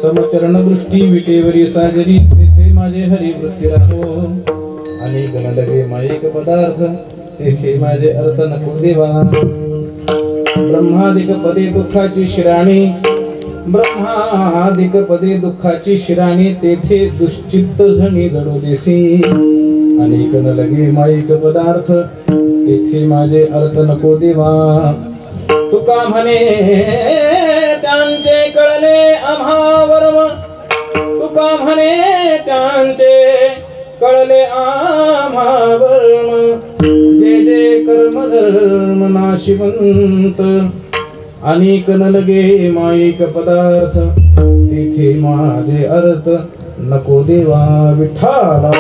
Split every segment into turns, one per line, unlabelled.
समचरण दृष्टी विटेवरी साजरी तेथे माझे हरी वृत्ती राहो अनेक न लगे माईक पदार्थ तेथे माझे अर्थ नको देवा ब्रह्मादिक पदे दुःखाची शिराणी ब्रह्मादिक पदे दुःखाची शिराणी तेथे दुश्चित्त झणी जडू देसी अनेक न लगे माईक पदार्थ तेथे माझे अर्थ नको देवा तुका म्हणे त्यांचे कळले आम्हा वर्म तुका म्हणे त्यांचे कळले आम्हा वर्म जे जे कर्म धर्म नाशिवंत अनेक न लगे माईक पदार्थ तिथे माझे अर्थ नको देवा विठ्ठला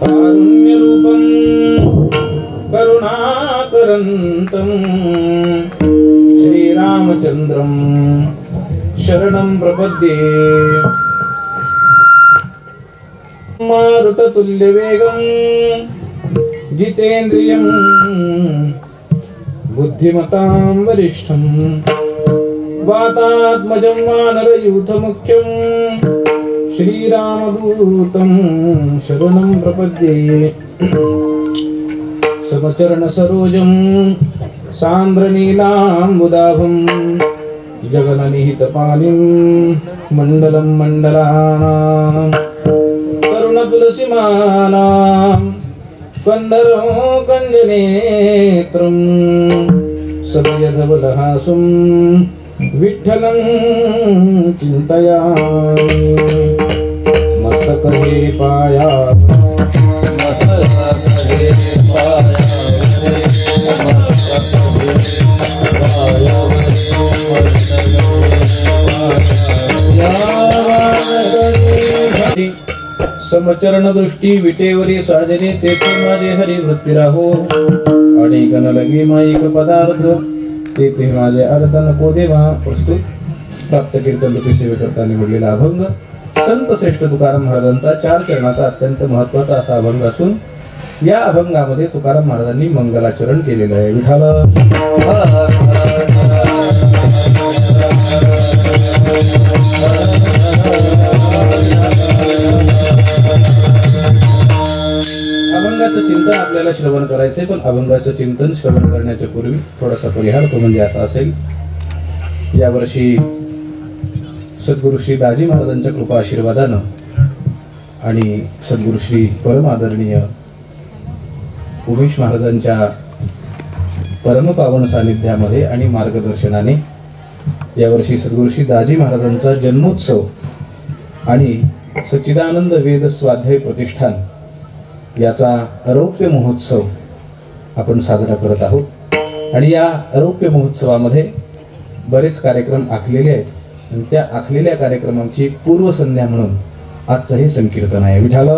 कारुण्यरूपं करुणाकरन्तं श्रीरामचन्द्रं शरणं प्रपद्ये मारुततुल्यवेगं जितेन्द्रियं बुद्धिमतां वरिष्ठं वातात्मजं वानरयूथमुख्यं श्रीरामदूतं शरणं प्रपद्ये समचरण सरोजं सान्द्रनीलाम्बुदाभं जगननिहितपानिं मण्डलं मण्डलानां तरुणतुलसीमालां कन्धरो कञ्जनेत्रं सदयधवलहासं विठ्ठलं चिन्तयामि मस्तक हे पाया समचरण दृष्टी विटेवरी साजरे तेथे माझे हरी वृत्ती राहो अनेक न लगे माईक पदार्थ तेथे माझे अर्थ नको देवा प्रस्तुत प्राप्त कीर्तन रूपी सेवे करता निवडलेला अभंग संत श्रेष्ठ तुकाराम महाराजांचा 4 चरणाचा अत्यंत महत्त्वाचा असा अभंग असून या अभंगामध्ये तुकाराम महाराजांनी मंगलाचरण केलेलं आहे विठ्ठल अभंगाचं चिंतन आपल्याला श्रवण करायचंय पण अभंगाचं चिंतन श्रवण करण्याच्या पूर्वी थोडासा परिहार तो म्हणजे असा असेल यावर्षी सद्गुरु श्री दाजी महाराजांच्या कृपा आशीर्वादानं आणि सद्गुरु श्री परम आदरणीय उमेश महाराजांच्या परमपावन सानिध्यामध्ये आणि मार्गदर्शनाने यावर्षी सद्गुरु श्री दाजी महाराजांचा जन्मोत्सव आणि सच्चिदानंद वेद स्वाध्याय प्रतिष्ठान याचा अरौप्य महोत्सव आपण साजरा करत आहोत आणि या अरौप्य महोत्सवामध्ये बरेच कार्यक्रम आखलेले आहेत आणि त्या आखलेल्या कार्यक्रमांची पूर्वसंध्या म्हणून आजचं हे संकीर्तन आहे विठ्ठल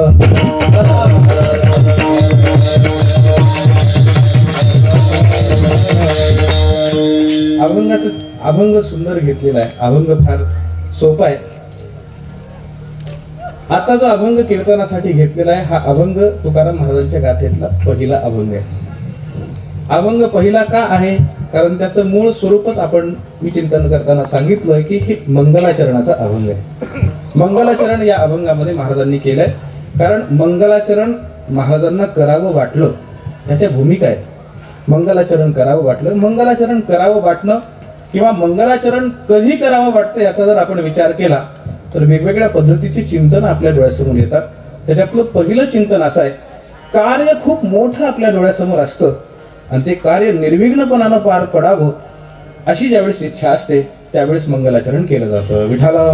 अभंग सुंदर घेतलेला आहे अभंग फार सोपा आहे आजचा जो अभंग कीर्तनासाठी घेतलेला आहे हा अभंग तुकाराम महाराजांच्या गाथेतला पहिला अभंग आहे अभंग पहिला का आहे कारण त्याचं मूळ स्वरूपच मी चिंतन करताना सांगितलंय की हे मंगलाचरणाचा अभंग आहे. मंगलाचरण या अभंगामध्ये महाराजांनी केलंय, कारण मंगलाचरण महाराजांना करावं वाटलं, त्याच्या भूमिका आहेत. मंगलाचरण करावं वाटलं, मंगलाचरण करावं वाटणं किंवा मंगलाचरण कधी करावं वाटतं याचा जर आपण विचार केला तर वेगवेगळ्या पद्धतीची चिंतन आपल्या डोळ्यासमोर येतात. त्याच्यातलं पहिलं चिंतन असं आहे, कार्य खूप मोठं आपल्या डोळ्यासमोर असतं आणि ते कार्य निर्विघ्नपणानं पार पडावं अशी ज्यावेळेस इच्छा असते त्यावेळेस मंगलाचरण केलं जातं. विठाला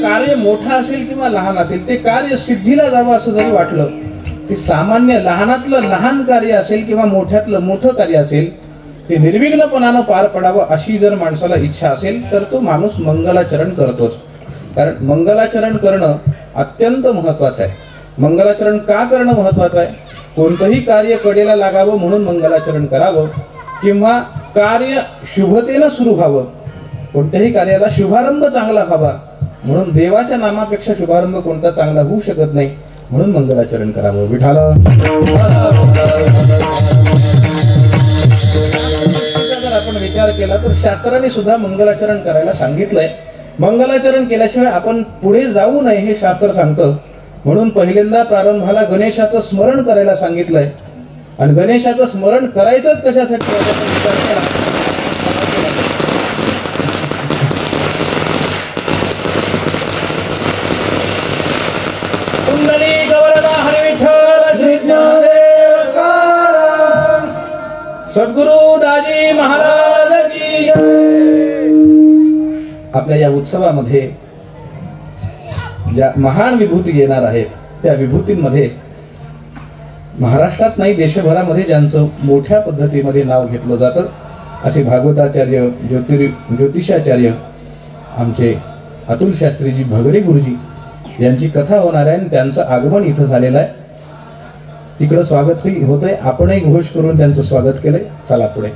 कार्य मोठं असेल किंवा लहान असेल, ते कार्य सिद्धीला जावं असं जरी वाटलं, ते सामान्य लहानातलं लहान कार्य असेल किंवा मोठ्यातलं मोठं कार्य असेल, ते निर्विघ्नपणानं पार पडावं अशी जर माणसाला इच्छा असेल तर तो माणूस मंगलाचरण करतोच. कारण मंगलाचरण करणं अत्यंत महत्वाचं आहे. मंगलाचरण का करणं महत्वाचं आहे? कोणतंही कार्य कडेला लागावं म्हणून मंगलाचरण करावं, किंवा कार्य शुभतेनं सुरू व्हावं, कोणत्याही कार्याला शुभारंभ चांगला व्हावा म्हणून देवाच्या नामापेक्षा शुभारंभ कोणता चांगला होऊ शकत नाही म्हणून मंगलाचरण करावं. विठाला जर आपण विचार केला तर शास्त्राने सुद्धा मंगलाचरण करायला सांगितलंय. मंगलाचरण केल्याशिवाय आपण पुढे जाऊ नये हे शास्त्र सांगतं. म्हणून पहिल्यांदा प्रारंभाला गणेशाचं स्मरण करायला सांगितलंय. आणि गणेशाचं स्मरण करायचंच कशासाठी याचा विचार केला. कुंडली गवरदा हरी विठ्ठल श्री ज्ञानदेव तुकाराम सद्गुरु दाजी महाराज की जय. आपल्या या उत्सवामध्ये ज्या महान विभूती येणार आहेत त्या विभूतींमध्ये महाराष्ट्रात नाही देशभरामध्ये ज्यांचं मोठ्या पद्धतीमध्ये नाव घेतलं जातं असे भागवताचार्य ज्योतिषाचार्य आमचे अतुल शास्त्रीजी भगरे गुरुजी यांची कथा होणार आहे आणि त्यांचं आगमन इथं झालेलं आहे. तिकडं स्वागत होतंय. आपणही घोष करून त्यांचं स्वागत केलंय. चला पुढे.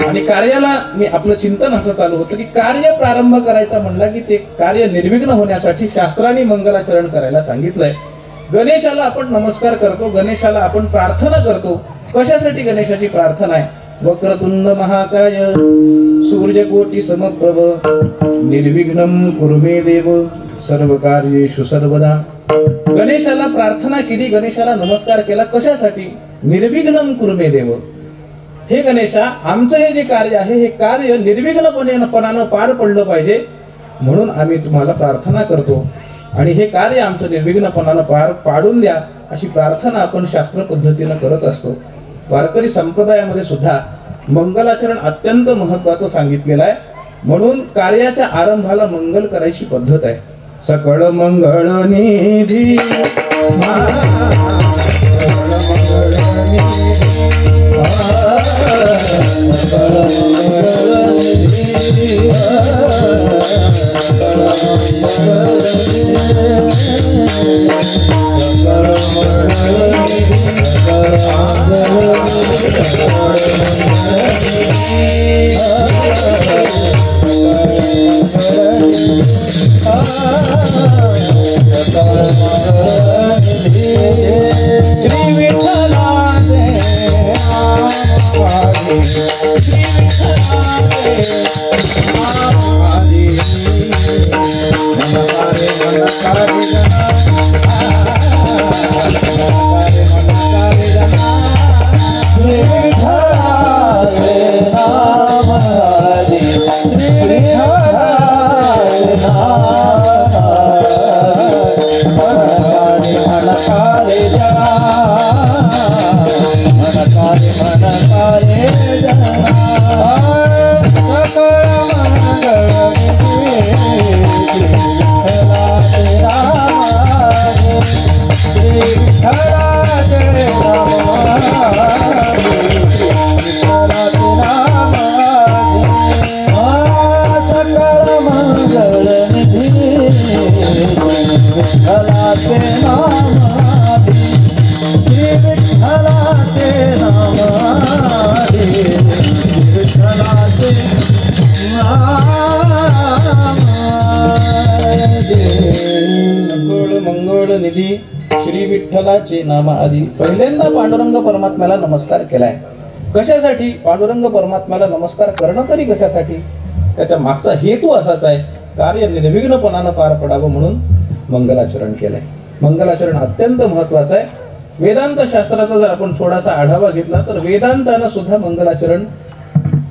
आणि कार्याला मी आपलं चिंतन असं चालू होतं की कार्य प्रारंभ करायचा म्हणला की ते कार्य निर्विघ्न होण्यासाठी शास्त्राने मंगलाचरण करायला सांगितलंय. गणेशाला आपण नमस्कार करतो, गणेशाला आपण प्रार्थना करतो. कशासाठी गणेशाची प्रार्थना आहे? वक्रतुंड महाकाय सूर्यकोटी समप्रभ निर्विघ्नं कुरु मे देव सर्व कार्येषु सर्वदा. गणेशाला प्रार्थना केली, गणेशाला नमस्कार केला. कशासाठी? निर्विघ्नं कुरु मे देव. हे गणेशा, आमचं हे जे कार्य आहे हे कार्य निर्विघ्नपणानं पार पडलं पाहिजे म्हणून आम्ही तुम्हाला प्रार्थना करतो आणि हे कार्य आमचं निर्विघ्नपणानं पार पाडून द्या अशी प्रार्थना आपण शास्त्र पद्धतीनं करत असतो. वारकरी संप्रदायामध्ये सुद्धा मंगलाचरण अत्यंत महत्वाचं सांगितलेलं आहे. म्हणून कार्याच्या आरंभाला मंगल करायची पद्धत आहे. सकळ मंगळ निधी मंगळ निधी श्री विठ्ठलाचे नाम आधी पहिल्यांदा पांडुरंग परमात्म्याला नमस्कार केलाय. कशासाठी पांडुरंग परमात्म्याला नमस्कार करणं तरी कशासाठी? त्याच्या मागचा हेतू असाच आहे, कार्य निर्विघ्नपणानं पार पडावं म्हणून मंगलाचरण केलंय. मंगलाचरण अत्यंत महत्वाचं आहे. वेदांत शास्त्राचा जर आपण थोडासा आढावा घेतला तर वेदांतानं सुद्धा मंगलाचरण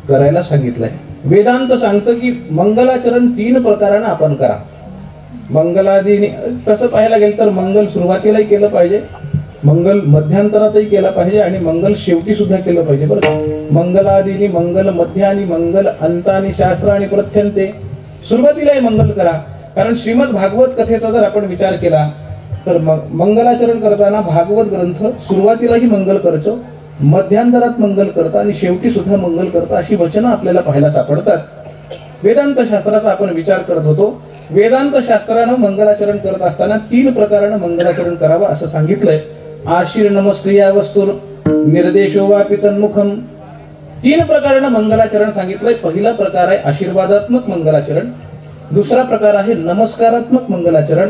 करायला सांगितलंय. वेदांत सांगतं की मंगलाचरण 3 प्रकारानं आपण करा. मंगलादीने तसं पाहायला गेलं तर मंगल सुरुवातीलाही केलं पाहिजे, मंगल मध्यांतरातही केलं पाहिजे आणि मंगल शेवटी सुद्धा केलं पाहिजे. बरं का? मंगलादीनी मंगल मध्यानी मंगल अंतानी शास्त्र आणि प्रत्यंते. सुरुवातीलाही मंगल करा. कारण श्रीमद भागवत कथेचा जर आपण विचार केला तर मंगलाचरण करताना भागवत ग्रंथ सुरुवातीलाही मंगल करतो, मध्यांतरात मंगल करता आणि शेवटी सुद्धा मंगल करता अशी वचनं आपल्याला पाहायला सापडतात. वेदांत शास्त्राचा आपण विचार करत होतो. वेदांत शास्त्रानं मंगलाचरण करत असताना 3 प्रकारानं मंगलाचरण करावं असं सांगितलंय. आशीर नमस्क्रिया वस्तुर निर्देशो वा पितन्मुखम. 3 प्रकारानं मंगलाचरण सांगितलंय. पहिला प्रकार आहे आशीर्वादात्मक मंगलाचरण, दुसरा प्रकार आहे नमस्कारात्मक मंगलाचरण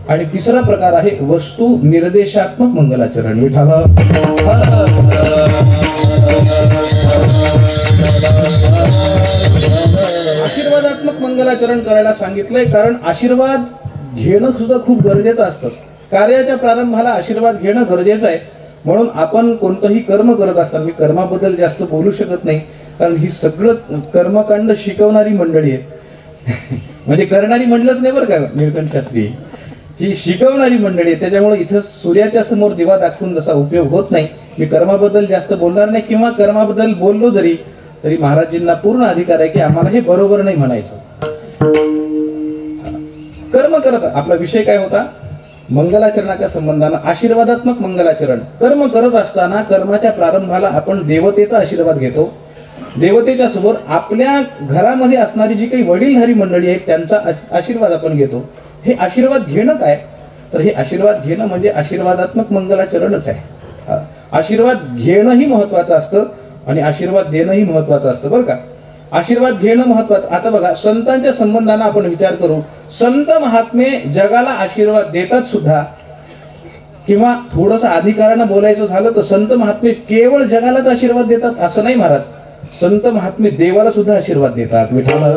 आणि तिसरा प्रकार आहे वस्तू निर्देशात्मक मंगलाचरण. विठाला आशीर्वादात्मक मंगलाचरण करायला सांगितलंय कारण आशीर्वाद घेणं सुद्धा खूप गरजेचं असतं. कार्याच्या प्रारंभाला आशीर्वाद घेणं गरजेचं आहे. म्हणून आपण कोणतंही कर्म करत असताना, मी कर्माबद्दल जास्त बोलू शकत नाही कारण ही सगळं कर्मकांड शिकवणारी मंडळी आहे. म्हणजे करणारी म्हणलंच नाही बरं का निळकंठ शास्त्री, ही शिकवणारी मंडळी आहे. त्याच्यामुळे इथं सूर्याच्या समोर दिवा दाखवून जसा उपयोग होत नाही. मी कर्माबद्दल जास्त बोलणार नाही किंवा कर्माबद्दल बोललो तरी महाराजींना पूर्ण अधिकार आहे की आम्हाला हे बरोबर नाही म्हणायचं. कर्म करत आपला विषय काय होता? मंगलाचरणाच्या संबंधानं आशीर्वादात्मक मंगलाचरण. कर्म करत असताना कर्माच्या प्रारंभाला आपण देवतेचा आशीर्वाद घेतो. देवतेच्या समोर आपल्या घरामध्ये असणारी जी काही वडीलधारी मंडळी आहेत त्यांचा आशीर्वाद आपण घेतो. हे आशीर्वाद घेणं काय? तर हे आशीर्वाद घेणं म्हणजे आशीर्वादात्मक मंगलाचरणच आहे. आशीर्वाद घेणंही महत्वाचं असतं आणि आशीर्वाद देणंही महत्वाचं असतं बरं का. आशीर्वाद घेणं महत्वाचं. आता बघा संतांच्या संबंधानं आपण विचार करू. संत महात्मे जगाला आशीर्वाद देतात सुद्धा, किंवा थोडंसं अधिकारानं बोलायचं झालं तर संत महात्मे केवळ जगालाच आशीर्वाद देतात असं नाही महाराज. संत महात्मे देवाला सुद्धा आशीर्वाद देतात. विठाला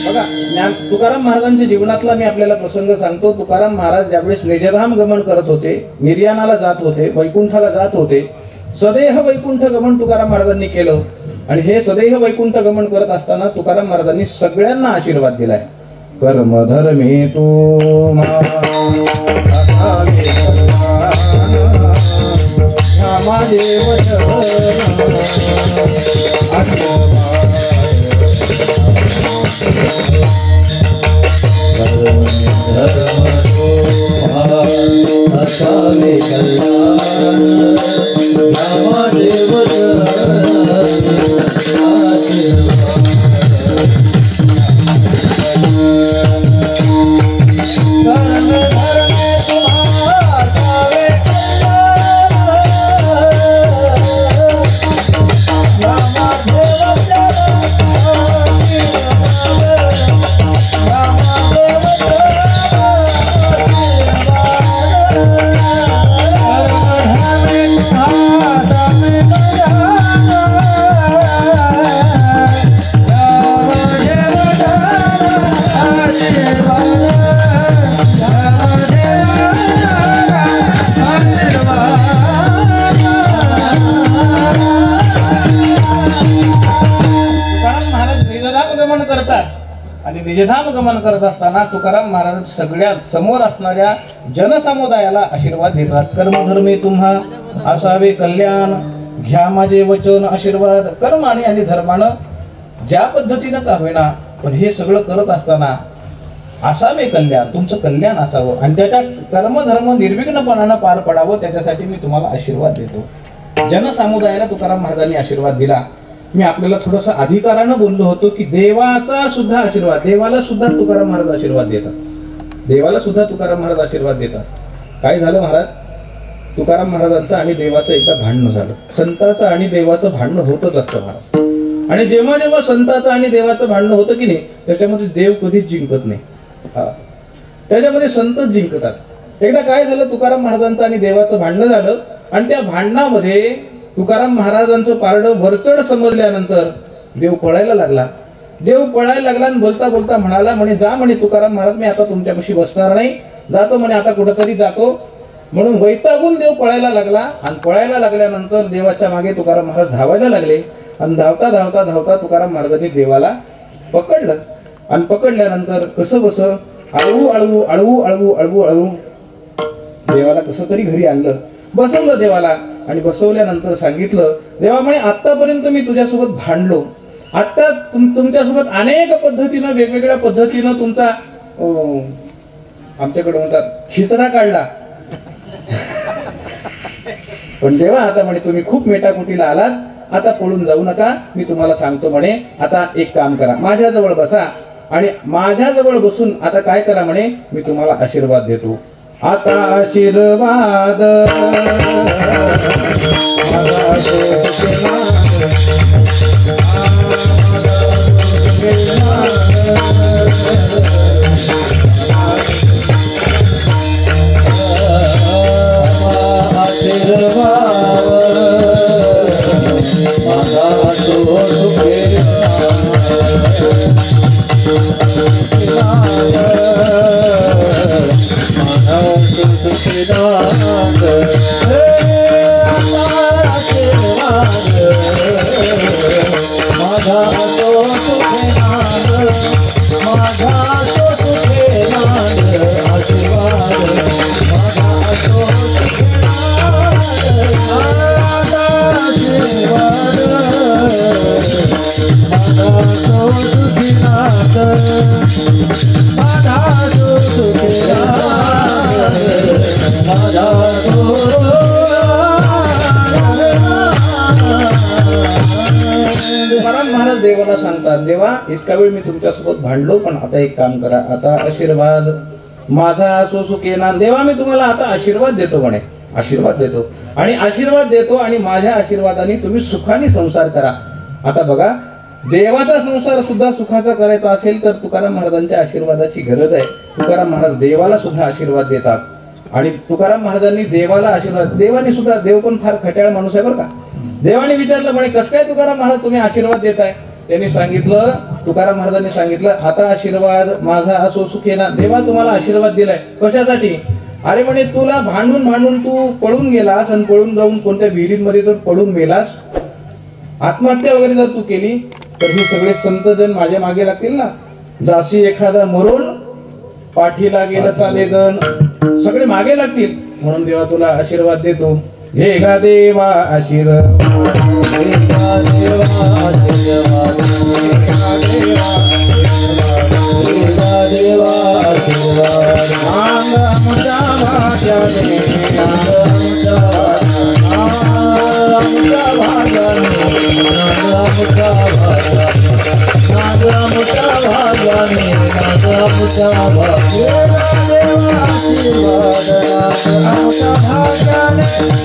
बघा तुकाराम महाराजांच्या जीवनातला मी आपल्याला प्रसंग सांगतो. तुकाराम महाराज ज्यावेळेस निजधाम गमन करत होते, निर्याणाला जात होते, वैकुंठाला जात होते, सदेह वैकुंठ गमन तुकाराम महाराजांनी केलं. आणि हे सदेह वैकुंठ गमन करत असताना तुकाराम महाराजांनी सगळ्यांना आशीर्वाद दिलाय. कर्म धर्मे तू आणि निजधाम गमन करत असताना तुकाराम महाराज सगळ्या समोर असणाऱ्या जनसमुदायाला आशीर्वाद देतात. कर्मधर्मे तुम्हा असावे कल्याण, घ्या माझे वचन आशीर्वाद. कर्म आणि धर्मानं ज्या पद्धतीनं का होईना पण हे सगळं करत असताना असावे कल्याण, तुमचं कल्याण असावं आणि त्याच्या कर्मधर्म निर्विघ्नपणानं पार पडावं त्याच्यासाठी मी तुम्हाला आशीर्वाद देतो. जनसमुदायाला तुकाराम महाराजांनी आशीर्वाद दिला. मी आपल्याला थोडंसं अधिकारानं बोललो होतो की देवाचा सुद्धा आशीर्वाद, देवाला सुद्धा तुकाराम महाराज आशीर्वाद देतात. देवाला सुद्धा तुकाराम महाराज आशीर्वाद देतात. काय झालं महाराज? तुकाराम महाराजांचं आणि देवाचं एकदा भांडणं झालं. संताचं आणि देवाचं भांडणं होतच असतं महाराज. आणि जेव्हा जेव्हा संताचं आणि देवाचं भांडण होतं की नाही, त्याच्यामध्ये देव कधीच जिंकत नाही, त्याच्यामध्ये संतच जिंकतात. एकदा काय झालं, तुकाराम महाराजांचं आणि देवाचं भांडण झालं आणि त्या भांडणामध्ये तुकाराम महाराजांचं पारडं वरचढ समजल्यानंतर देव पळायला लागला. देव पळायला लागला आणि बोलता बोलता म्हणाला, म्हणे जा म्हणे तुकाराम महाराज, मी आता तुमच्यापाशी बसणार नाही, जातो म्हणे, आता कुठंतरी जातो. म्हणून वैतागून देव पळायला लागला आणि पळायला लागल्यानंतर देवाच्या मागे तुकाराम महाराज धावायला लागले आणि धावता धावता धावता तुकाराम महाराजांनी देवाला पकडलं आणि पकडल्यानंतर कसं बसं अळवू अळवू अळवू अळवू अळवू अळवू देवाला कसं तरी घरी आणलं, बसवलं देवाला आणि बसवल्यानंतर सांगितलं, देवा म्हणे आतापर्यंत मी तुझ्यासोबत भांडलो, आता तुमच्यासोबत अनेक पद्धतीनं वेगवेगळ्या पद्धतीनं तुमचा आमच्याकडे म्हणतात खिचडा काढला, पण देवा आता म्हणे तुम्ही खूप मेटाकुटीला आलात, आता पळून जाऊ नका, मी तुम्हाला सांगतो म्हणे, आता एक काम करा, माझ्याजवळ बसा आणि माझ्याजवळ बसून आता काय करा म्हणे, मी तुम्हाला आशीर्वाद देतो. आता आशीर्वाद महाराज देवाला सांगतात, देवा इतका वेळ मी तुमच्यासोबत भांडलो, पण आता एक काम करा, आता आशीर्वाद माझा असो सुखेना, देवा मी तुम्हाला आता आशीर्वाद देतो म्हणे, आशीर्वाद देतो आणि आशीर्वाद देतो आणि माझ्या आशीर्वादाने तुम्ही सुखाने संसार करा. आता बघा, देवाचा संसार सुद्धा सुखाचा करायचा असेल तर तुकाराम महाराजांच्या आशीर्वादाची गरज आहे. तुकाराम महाराज देवाला सुद्धा आशीर्वाद देतात आणि तुकाराम महाराजांनी देवाला आशीर्वाद, देवाने सुद्धा, देव पण फार खट्याळ माणूस आहे बरं का. देवाने विचारलं म्हणे कसं काय तुकाराम महाराज तुम्ही आशीर्वाद देताय, त्यांनी सांगितलं, तुकाराम महाराजांनी सांगितलं, आता आशीर्वाद माझा असो सुखेना, देवा तुम्हाला आशीर्वाद दिलाय कशासाठी, अरे म्हणे तुला भांडून भांडून तू पळून गेलास आणि पळून जाऊन कोणत्या विहिरीमध्ये जर पळून मेलास, आत्महत्या वगैरे जर तू केली तर हे सगळे संतजन माझ्या मागे लागतील ना, जाशी एखादा मरून पाठीला गेलं साधे जण सगळे मागे लागतील, म्हणून देवा तुला आशीर्वाद देतो. हे गा देवा आशीर्वाद, हे गा देवा आशीर्वाद, हे गा देवा आशीर्वाद, हे गा देवा आशीर्वाद, मांग आमच्या भाग्याने, मांग आमच्या भाग्याने, मांग आमच्या भाग्याने, मांग आमच्या भाग्याने, मांग आमच्या भाग्याने, देवा आशीर्वाद आमच्या भाग्याने, मांग आमच्या भाग्याने,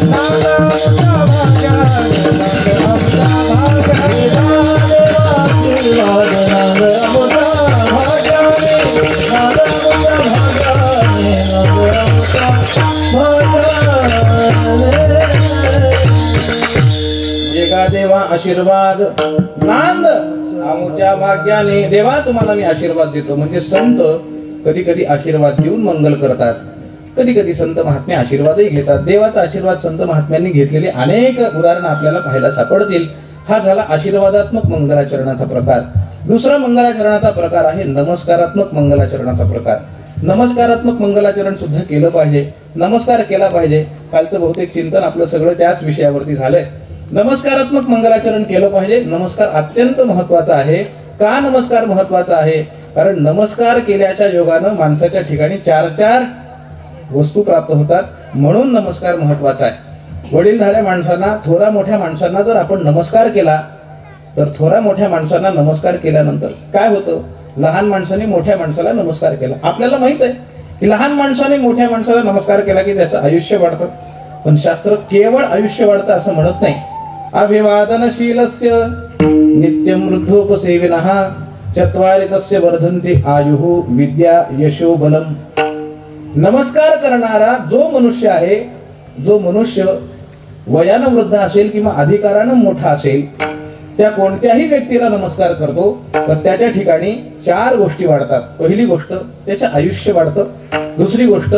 मांग आमच्या भाग्याने, देवा आशीर्वाद मांग आमच्या भाग्याने, मांग आमच्या भाग्याने, मांग आमच्या भाग्याने. एका देवा आशीर्वाद नांद आमच्या भाग्याने, देवा तुम्हाला मी आशीर्वाद देतो. म्हणजे संत कधी कधी आशीर्वाद देऊन मंगल करतात, कधी कधी संत महात्मे आशीर्वादही घेतात. देवाचा आशीर्वाद संत महात्म्यांनी घेतलेले अनेक उदाहरण आपल्याला पाहायला सापडतील. हा झाला आशीर्वादात्मक मंगलाचरणाचा प्रकार. दुसरा मंगलाचरणाचा प्रकार आहे नमस्कारात्मक मंगलाचरणाचा प्रकार. नमस्कारात्मक मंगलाचरण सुद्धा केलं पाहिजे, नमस्कार केला पाहिजे. कालचं बहुतेक चिंतन आपलं सगळं त्याच विषयावरती झालंय. नमस्कारात्मक मंगलाचरण केलं पाहिजे. नमस्कार अत्यंत महत्वाचा आहे. का नमस्कार महत्वाचा आहे? कारण नमस्कार केल्याच्या योगानं माणसाच्या ठिकाणी 4 वस्तू प्राप्त होतात, म्हणून नमस्कार महत्वाचा आहे. वडीलधाऱ्या माणसांना, थोरा मोठ्या माणसांना जर आपण नमस्कार केला तर थोरा मोठ्या माणसांना नमस्कार केल्यानंतर काय होतं? लहान माणसाने मोठ्या माणसाला नमस्कार केला. आपल्याला माहित आहे की लहान माणसाने मोठ्या माणसाला नमस्कार केला की त्याचं आयुष्य वाढतं, पण शास्त्र केवळ आयुष्य वाढतं असं म्हणत नाही. अभिवादनशीलस्य नित्यं वृद्धोपसेविनः चत्वारि तस्य वर्धन्ते आयुः विद्या यशो बलम। नमस्कार करणारा जो मनुष्य आहे, जो मनुष्य वयानं वृद्ध असेल किंवा अधिकारानं मोठा असेल, त्या कोणत्याही व्यक्तीला नमस्कार करतो तर त्याच्या ठिकाणी 4 गोष्टी वाढतात। पहिली गोष्ट त्याचं आयुष्य वाढतं, दुसरी गोष्ट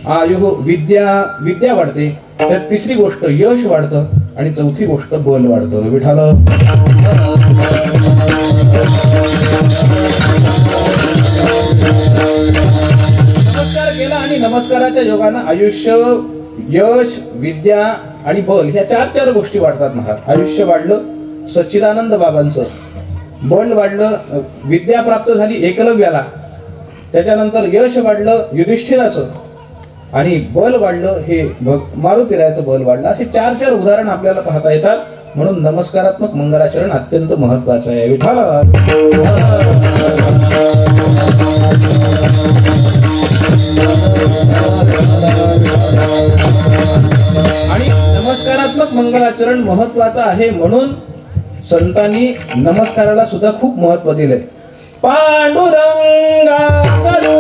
आयुः विद्या वाढते, तर तिसरी गोष्ट यश वाढतं आणि चौथी गोष्ट बल वाढतं। विठाल नमस्कार केला आणि नमस्काराच्या योगानं आयुष्य, यश, विद्या आणि बल ह्या 4 गोष्टी वाढतात महाराज। आयुष्य वाढलं सच्चिदानंद बाबांचं, बल वाढलं विद्या प्राप्त झाली एकलव्याला, त्याच्यानंतर यश वाढलं युधिष्ठिराचं आणि बल वाढलं हे मारुतीरायाचं बल वाढलं। असे 4 उदाहरण आपल्याला पाहता येतात, म्हणून नमस्कारात्मक मंगलाचरण अत्यंत महत्वाचं आहे। विठाल आणि नमस्कारात्मक मंगलाचरण महत्वाचं आहे म्हणून संतांनी नमस्काराला सुद्धा खूप महत्व दिले। पांडुरंगा करू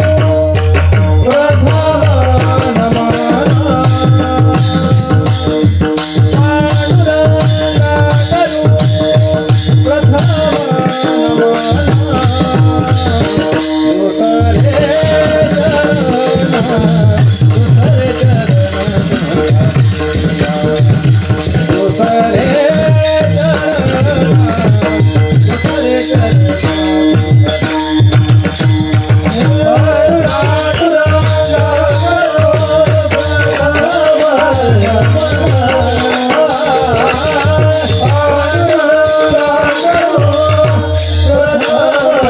प्रथम नमन,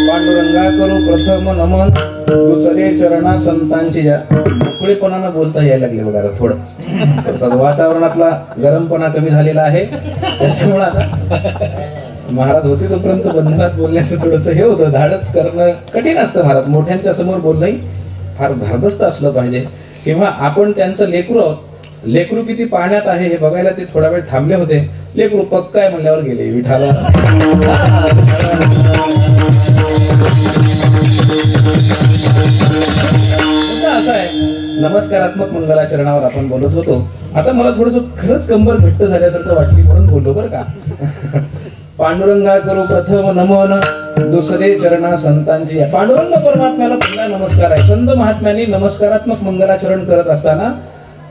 पांडुरंगा करू प्रथम नमन, नमन, दुसरे चरणा संतांची या मोकळेपणानं बोलता यायला लागले बघा थोडं। वातावरणातला गरमपणा कमी झालेला आहे, त्याच्यामुळे आता महाराज होते तोपर्यंत बंधनात बोलण्याचं थोडस हे होतं, धाडस करणं कठीण असतं महाराज। मोठ्यांच्या समोर बोलणंही फार धाडस्त असलं पाहिजे, किंवा आपण त्यांचं लेकरू आहोत, लेकरू किती पाण्यात आहे हे बघायला ते थोडा वेळ थांबले होते, लेकरू पक्का आहे म्हणल्यावर गेले। विठाला असं आहे। नमस्कारात्मक मंगलाचरणावर आपण बोलत होतो, आता मला थोडस खरंच कंबर घट्ट झाल्यासारखं वाटली म्हणून बोललो बरं का। पांडुरंगा करू प्रथम नमन, दुसरे चरणा संतांची। पांडुरंग परमात्म्याला पहिला नमस्कार आहे। संत महात्म्यांनी नमस्कारात्मक मंगलाचरण करत असताना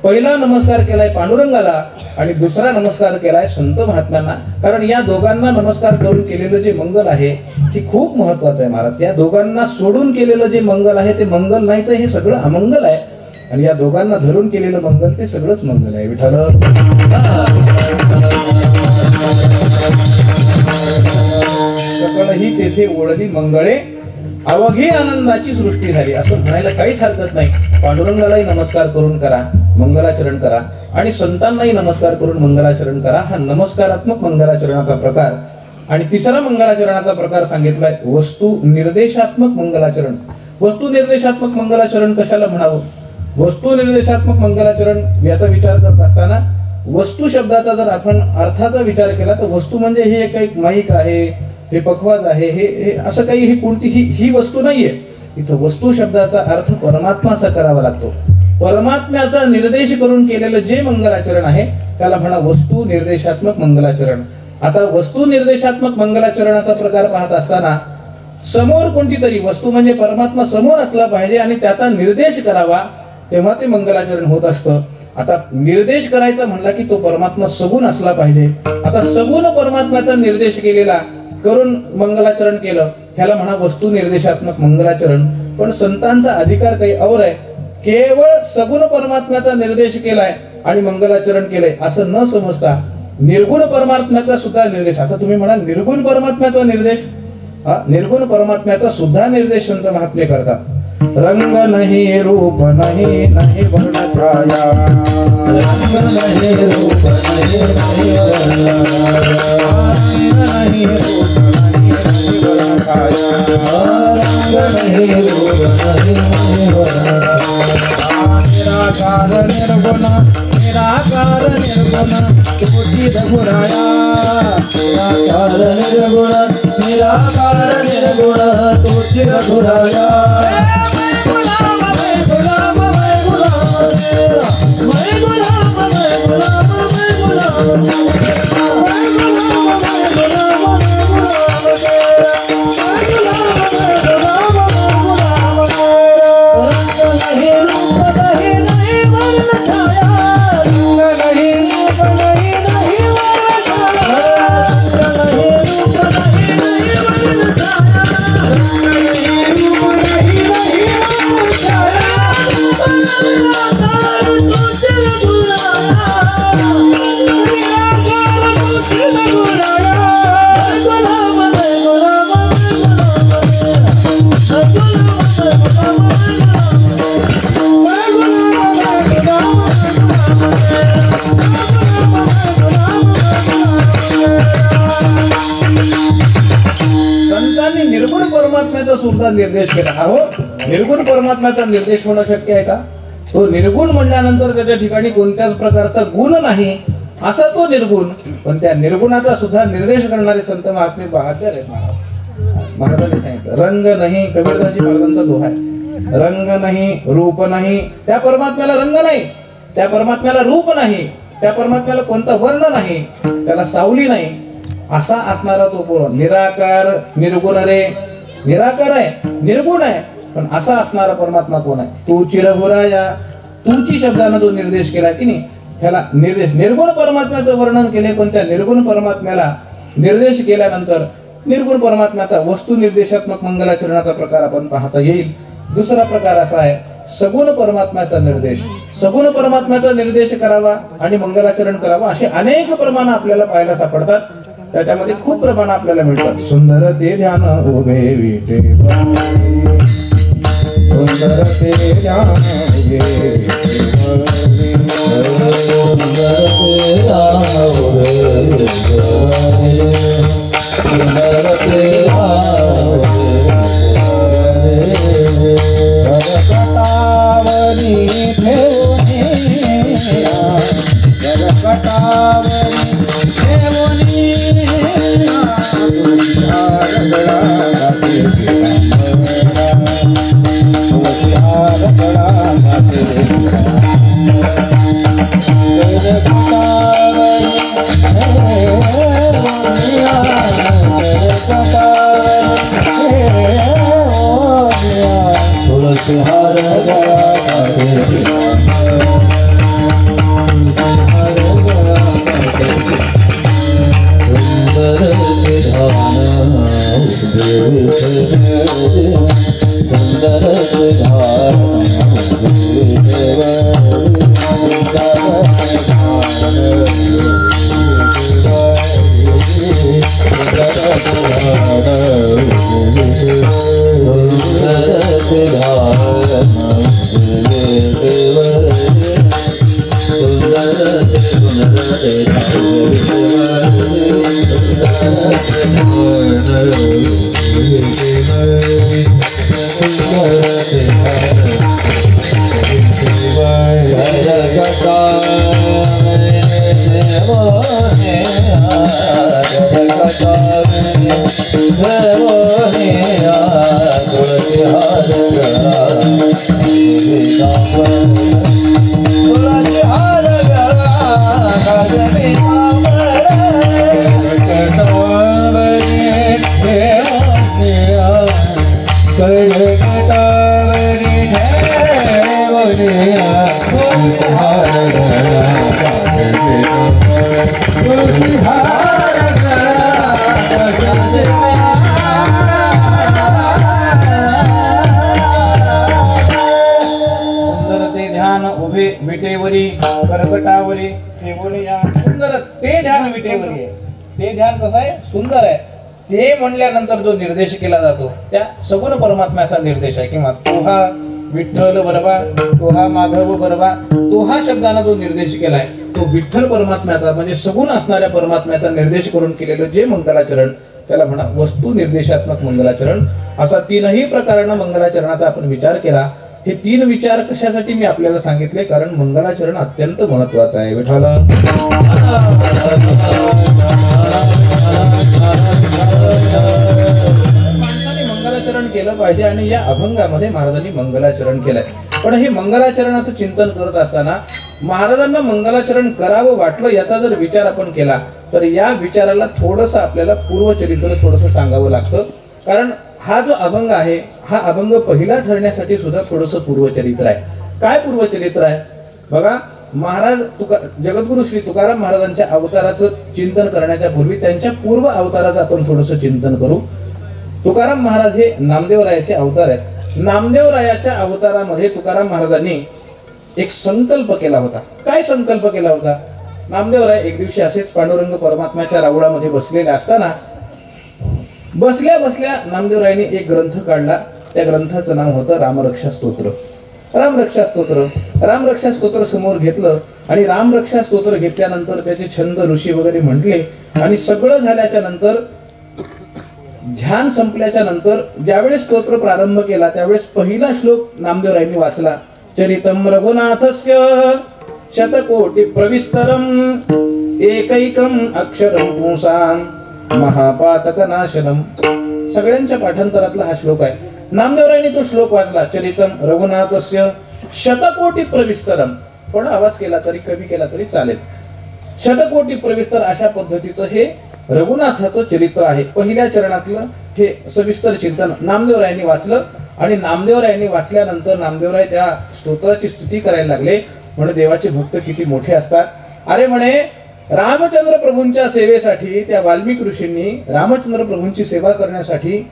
पहिला नमस्कार केलाय पांडुरंगाला आणि दुसरा नमस्कार केलाय संत महात्म्यांना, कारण या दोघांना नमस्कार करून केलेलं जे मंगल आहे हे खूप महत्वाचं आहे महाराज। या दोघांना सोडून केलेलं जे मंगल आहे ते मंगल नाहीच, हे सगळं अमंगल आहे, आणि या दोघांना धरून केलेलं मंगल ते सगळंच मंगल आहे। विठाल सकळही तेथे ओळली मंगळे, अवघे आनंदाची सृष्टी झाली, असं म्हणायला काहीच हरकत नाही। पांडुरंगालाही नमस्कार करून करा, मंगलाचरण करा, आणि संतांनाही नमस्कार करून मंगलाचरण करा। हा नमस्कारात्मक मंगलाचरणाचा प्रकार। आणि तिसरा मंगलाचरणाचा प्रकार सांगितलाय वस्तू निर्देशात्मक मंगलाचरण। वस्तू निर्देशात्मक मंगलाचरण कशाला म्हणावं? वस्तू निर्देशात्मक मंगलाचरण याचा विचार करत असताना वस्तू शब्दाचा जर आपण अर्थाचा विचार केला तर वस्तू म्हणजे हे काही माईक आहे, हे पखवाज आहे, हे असं काही, हे कोणतीही ही वस्तू नाहीये। इथं वस्तू शब्दाचा अर्थ परमात्मा असा करावा लागतो। परमात्म्याचा निर्देश करून केलेलं जे मंगलाचरण आहे त्याला म्हणा वस्तू निर्देशात्मक मंगलाचरण। आता वस्तू निर्देशात्मक मंगलाचरणाचा प्रकार पाहत असताना समोर कोणती तरी वस्तू म्हणजे परमात्मा समोर असला पाहिजे आणि त्याचा निर्देश करावा, तेव्हा ते मंगलाचरण होत असतं। आता निर्देश करायचा म्हणला की तो परमात्मा सगुण असला पाहिजे. आता सगुण परमात्म्याचा निर्देश केलेला करून मंगलाचरण केलं, ह्याला म्हणा वस्तू निर्देशात्मक मंगलाचरण. पण संतांचा अधिकार काही और आहे. केवळ सगुण परमात्म्याचा निर्देश केलाय आणि मंगलाचरण केलंय असं न समजता निर्गुण परमात्म्याचा सुद्धा निर्देश. आता तुम्ही म्हणाल निर्गुण परमात्म्याचा निर्देश, निर्गुण परमात्म्याचा सुद्धा निर्देश संत महात्मे करतात. रंग नहीं रूप नहीं नहीं वर्ण छाया, रंग नहीं रूप नहीं नहीं वर्ण नहीं रूप नहीं नहीं वर्ण छाया, रंग नहीं रूप नहीं नहीं वर्ण निराकार निर्गुण निराकार निर्गुण तुझी रघुराया, निराकार निर्गुण निराकार निर्गुण तुझी रघुराया. संतांनी निर्गुण परमात्म्याचा सुद्धा निर्देश केला. अहो निर्गुण परमात्म्याचा निर्देश होणं शक्य आहे का? तो निर्गुण म्हणल्यानंतर त्याच्या ठिकाणी कोणत्याच प्रकारचा गुण नाही असा तो निर्गुण. पण त्या निर्गुणाचा सुद्धा निर्देश करणारे संत महात्मे बहादर आहेत. महाराजांनी सांगितलं रंग नाही, कबीरदासजी महाराजांचा दोहा आहे. रंग नाही रूप नाही, त्या परमात्म्याला रंग नाही, त्या परमात्म्याला रूप नाही, त्या परमात्म्याला कोणता वर्ण नाही, त्याला सावली नाही असा असणारा तो निराकार निर्गुण रे. निराकार आहे, निर्गुण आहे, पण असा असणारा परमात्मा कोण आहे? तू चिरघुराया. तूची शब्दानं जो निर्देश केला की नाही ह्याला निर्देश. निर्गुण परमात्म्याचं वर्णन केले, पण त्या निर्गुण परमात्म्याला निर्देश केल्यानंतर निर्गुण परमात्म्याचा वस्तू निर्देशात्मक मंगलाचरणाचा प्रकार आपण पाहता येईल. दुसरा प्रकार असा आहे सगुण परमात्म्याचा निर्देश. सगुण परमात्म्याचा निर्देश करावा आणि मंगलाचरण करावा असे अनेक प्रमाण आपल्याला पाहायला सापडतात. त्याच्यामध्ये खूप प्रमाण आपल्याला मिळतात. सुंदर ते ध्यान उभे विटे, सुंदर ते ध्यान उभे विटे, सुंदर ते ध्यान उभे विटे, सुंदर ते ध्यान जगकटावरी ठेवणी, जगकटावरी ठेवणी
कळकटावरी ठेवल्या
विटेवरी कर्कटावरी केवलिया सुंदर ते ध्यान विटेवरी आहे. ते ध्यान कसं आहे? सुंदर आहे. ते म्हणल्यानंतर जो निर्देश केला जातो त्या सगुण परमात्म्याचा निर्देश आहे. किंवा तोहा विठ्ठल बरोबा, तोहा माधव बरोबा, तोहा शब्दाने जो निर्देश केलाय तो विठ्ठल परमात्म्याचा म्हणजे सगुण असणाऱ्या परमात्म्याचा निर्देश करून केलेलं जे मंगलाचरण त्याला म्हणा वस्तू निर्देशात्मक मंगलाचरण. असा तीनही प्रकारानं मंगलाचरणाचा आपण विचार केला. हे तीन विचार कशासाठी मी आपल्याला सांगितले? कारण मंगलाचरण अत्यंत महत्वाचं आहे. विठ्ठल माणसाने मंगलाचरण केलं पाहिजे आणि या अभंगामध्ये महाराजांनी मंगलाचरण केलंय. पण हे मंगलाचरणाचं चिंतन करत असताना महाराजांना मंगलाचरण करावं वाटलं याचा जर विचार आपण केला तर या विचाराला थोडंसं आपल्याला पूर्वचरित्र थोडंसं सांगावं लागतं. कारण हा जो अभंग आहे हा अभंग पहिला ठरण्यासाठी सुद्धा थोडंसं पूर्वचरित्र आहे. काय पूर्वचरित्र आहे बघा. महाराज जगद्गुरु श्री तुकाराम महाराजांच्या अवताराचं चिंतन करण्याच्या पूर्वी त्यांच्या पूर्व अवताराचं आपण थोडंसं चिंतन करू. तुकाराम महाराज हे नामदेवरायाचे अवतार आहेत. नामदेवरायाच्या अवतारामध्ये तुकाराम महाराजांनी एक संकल्प केला होता. काय संकल्प केला होता? नामदेवराय एक दिवशी असेच पांडुरंग परमात्म्याच्या राऊळामध्ये बसलेले असताना बसल्या बसल्या नामदेवरायांनी एक ग्रंथ काढला. त्या ग्रंथाचं नाव होतं रामरक्षा स्तोत्र. रामरक्षा स्तोत्र. रामरक्षा स्तोत्र समोर घेतलं आणि रामरक्षा स्तोत्र घेतल्यानंतर त्याचे छंद ऋषी वगैरे म्हटले आणि सगळं झाल्याच्या नंतर ध्यान संपल्याच्या नंतर ज्यावेळेस स्तोत्र प्रारंभ केला त्यावेळेस पहिला श्लोक नामदेवरायांनी वाचला. चरितम रघुनाथस्य शतकोटी प्रविस्तरम एकैकम अक्षरम पुंसाम महापातक नाशनम. सगळ्यांच्या पाठांतरातला हा श्लोक आहे. नामदेवरायांनी तो श्लोक वाचला. चरितम रघुनाथस्य शतकोटी प्रविस्तरम. थोडा आवाज केला तरी कमी केला तरी चालेल. शतकोटी प्रविस्तर अशा पद्धतीचं हे रघुनाथाचं चरित्र आहे. पहिल्या चरणातलं हे सविस्तर चिंतन नामदेवरायांनी वाचलं आणि नामदेवरायांनी वाचल्यानंतर नामदेवराय त्या स्तोत्राची स्तुती करायला लागले. म्हणे देवाचे भक्त किती मोठे असतात. अरे म्हणे रामचंद्र प्रभूंच्या सेवेसाठी त्या वाल्मिक ऋषींनी रामचंद्र प्रभूंची सेवा करण्यासाठी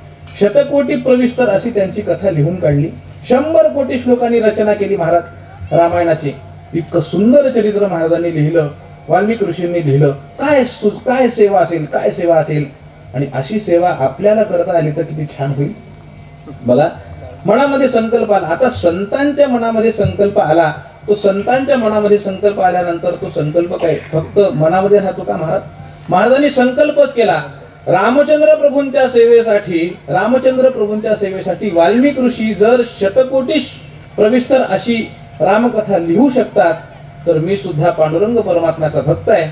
शतकोटी प्रविस्तर अशी त्यांची कथा लिहून काढली. 100 कोटी श्लोकांनी रचना केली महाराज रामायणाची. इतकं सुंदर चरित्र महाराजांनी लिहिलं, वाल्मिक ऋषींनी लिहिलं. काय सेवा असेल, काय सेवा असेल. आणि अशी सेवा आपल्याला करता आली तर किती छान होईल बघा. मनामध्ये संकल्प आला. आता संतांच्या मनामध्ये संकल्प आला. तो संतांच्या मनामध्ये संकल्प आल्यानंतर तो संकल्प काय फक्त मनामध्ये राहतो का महाराज? महाराजांनी संकल्पच केला. रामचंद्र प्रभूंच्या सेवेसाठी वाल्मिक ऋषी जर शतकोटी प्रविस्तर अशी रामकथा लिहू शकतात तर मी सुद्धा पांडुरंग परमात्म्याचा भक्त आहे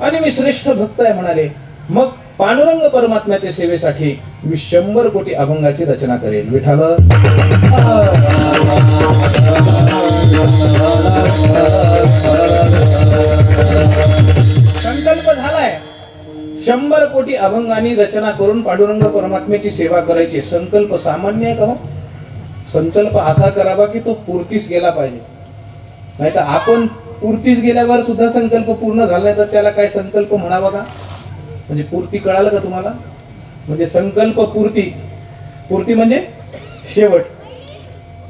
आणि मी श्रेष्ठ भक्त आहे म्हणाले. मग पांडुरंग परमात्म्याच्या सेवेसाठी मी 100 कोटी अभंगाची रचना करेन. विठ्ठल संकल्प झालाय. 100 कोटी अभंगांनी रचना करून पांडुरंग परमात्म्याची सेवा करायची. संकल्प सामान्य आहे का? संकल्प असा करावा की तो पूर्तीस गेला पाहिजे. नाही तर आपण पूर्तीस गेल्यावर सुद्धा संकल्प पूर्ण झाला तर त्याला काय संकल्प म्हणावा का? म्हणजे पूर्ती कळालं का तुम्हाला? म्हणजे संकल्प पूर्ती म्हणजे शेवट.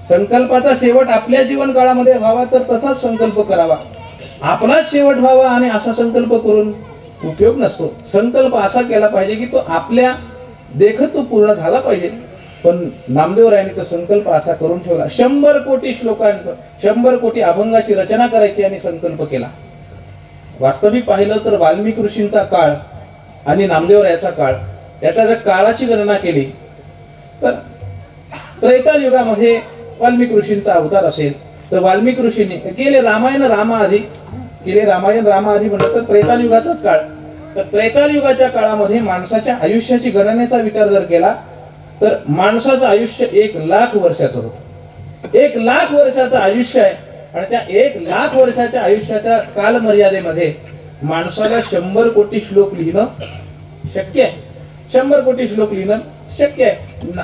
संकल्पाचा शेवट आपल्या जीवन काळामध्ये व्हावा तर तसाच संकल्प करावा. आपलाच शेवट व्हावा आणि असा संकल्प करून उपयोग नसतो. संकल्प असा केला पाहिजे की तो आपल्या देखत तो पूर्ण झाला पाहिजे. पण नामदेवरायांनी तो संकल्प असा करून ठेवला. 100 कोटी श्लोकांचा 100 कोटी अभंगाची रचना करायची आणि संकल्प केला. वास्तविक पाहिलं तर वाल्मिक ऋषींचा काळ आणि नामदेवरायाचा काळ याच्या जर काळाची गणना केली तर त्रैताल युगामध्ये वाल्मिक ऋषींचा अवतार असेल तर वाल्मिक ऋषींनी केले रामायण रामाआधी म्हणलं तर त्रैताल युगाचाच काळ. तर त्रैताल युगाच्या काळामध्ये माणसाच्या आयुष्याची गणनेचा विचार जर केला तर माणसाचं आयुष्य 1,00,000 वर्षाचं होतं. 1,00,000 वर्षाचं आयुष्य आहे आणि त्या 1,00,000 वर्षाच्या आयुष्याच्या कालमर्यादेमध्ये माणसाला 100 कोटी श्लोक लिहिणं शक्य आहे. 100 कोटी श्लोक लिहिणं शक्य आहे.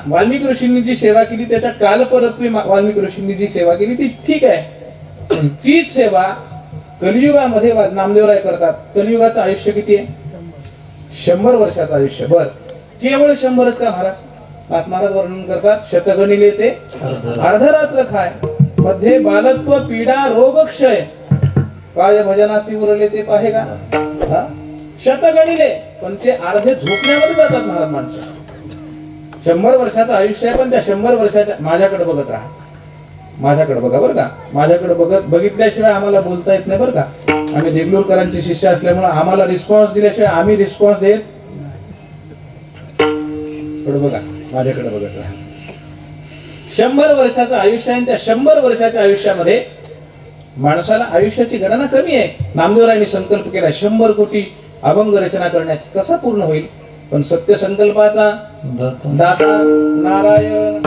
वाल्मिक ऋषींनी जी सेवा केली त्याच्या कालपरत्वे वाल्मिक ऋषींनी जी सेवा केली ती ठीक आहे. तीच सेवा कलियुगामध्ये नामदेवराय करतात. कलियुगाचं आयुष्य किती आहे? 100 वर्षाचं आयुष्य. बर, केवळ 100च का महाराज? महाराज वर्णन करतात, शतगणिले ते अर्धरात्र खाय, मध्ये बालत्व पीडा रोग क्षय, काय भजनासी उरले ते पाहे का? शतगणिले, पण ते अर्धे झोपण्यामध्ये जातात महाराज माणसं. 100 वर्षाचं आयुष्य आहे, पण त्या 100 वर्षाच्या माझ्याकडे बघत राहा, माझ्याकडे बघा बरं का. माझ्याकडे बघितल्याशिवाय आम्हाला बोलता येत नाही बरं का. आम्ही देगलूरकरांचे शिष्य असल्यामुळे आम्हाला रिस्पॉन्स दिल्याशिवाय आम्ही रिस्पॉन्स देत. बघा, माझ्याकडे बघत राहा. 100 वर्षाचं आयुष्य आहे, त्या 100 वर्षाच्या आयुष्यामध्ये माणसाला आयुष्याची गणना कमी आहे. नामदेवरायांनी संकल्प केला 100 कोटी अभंग रचना करण्याची. कसा पूर्ण होईल? पण सत्य संकल्पाचा दाता नारायण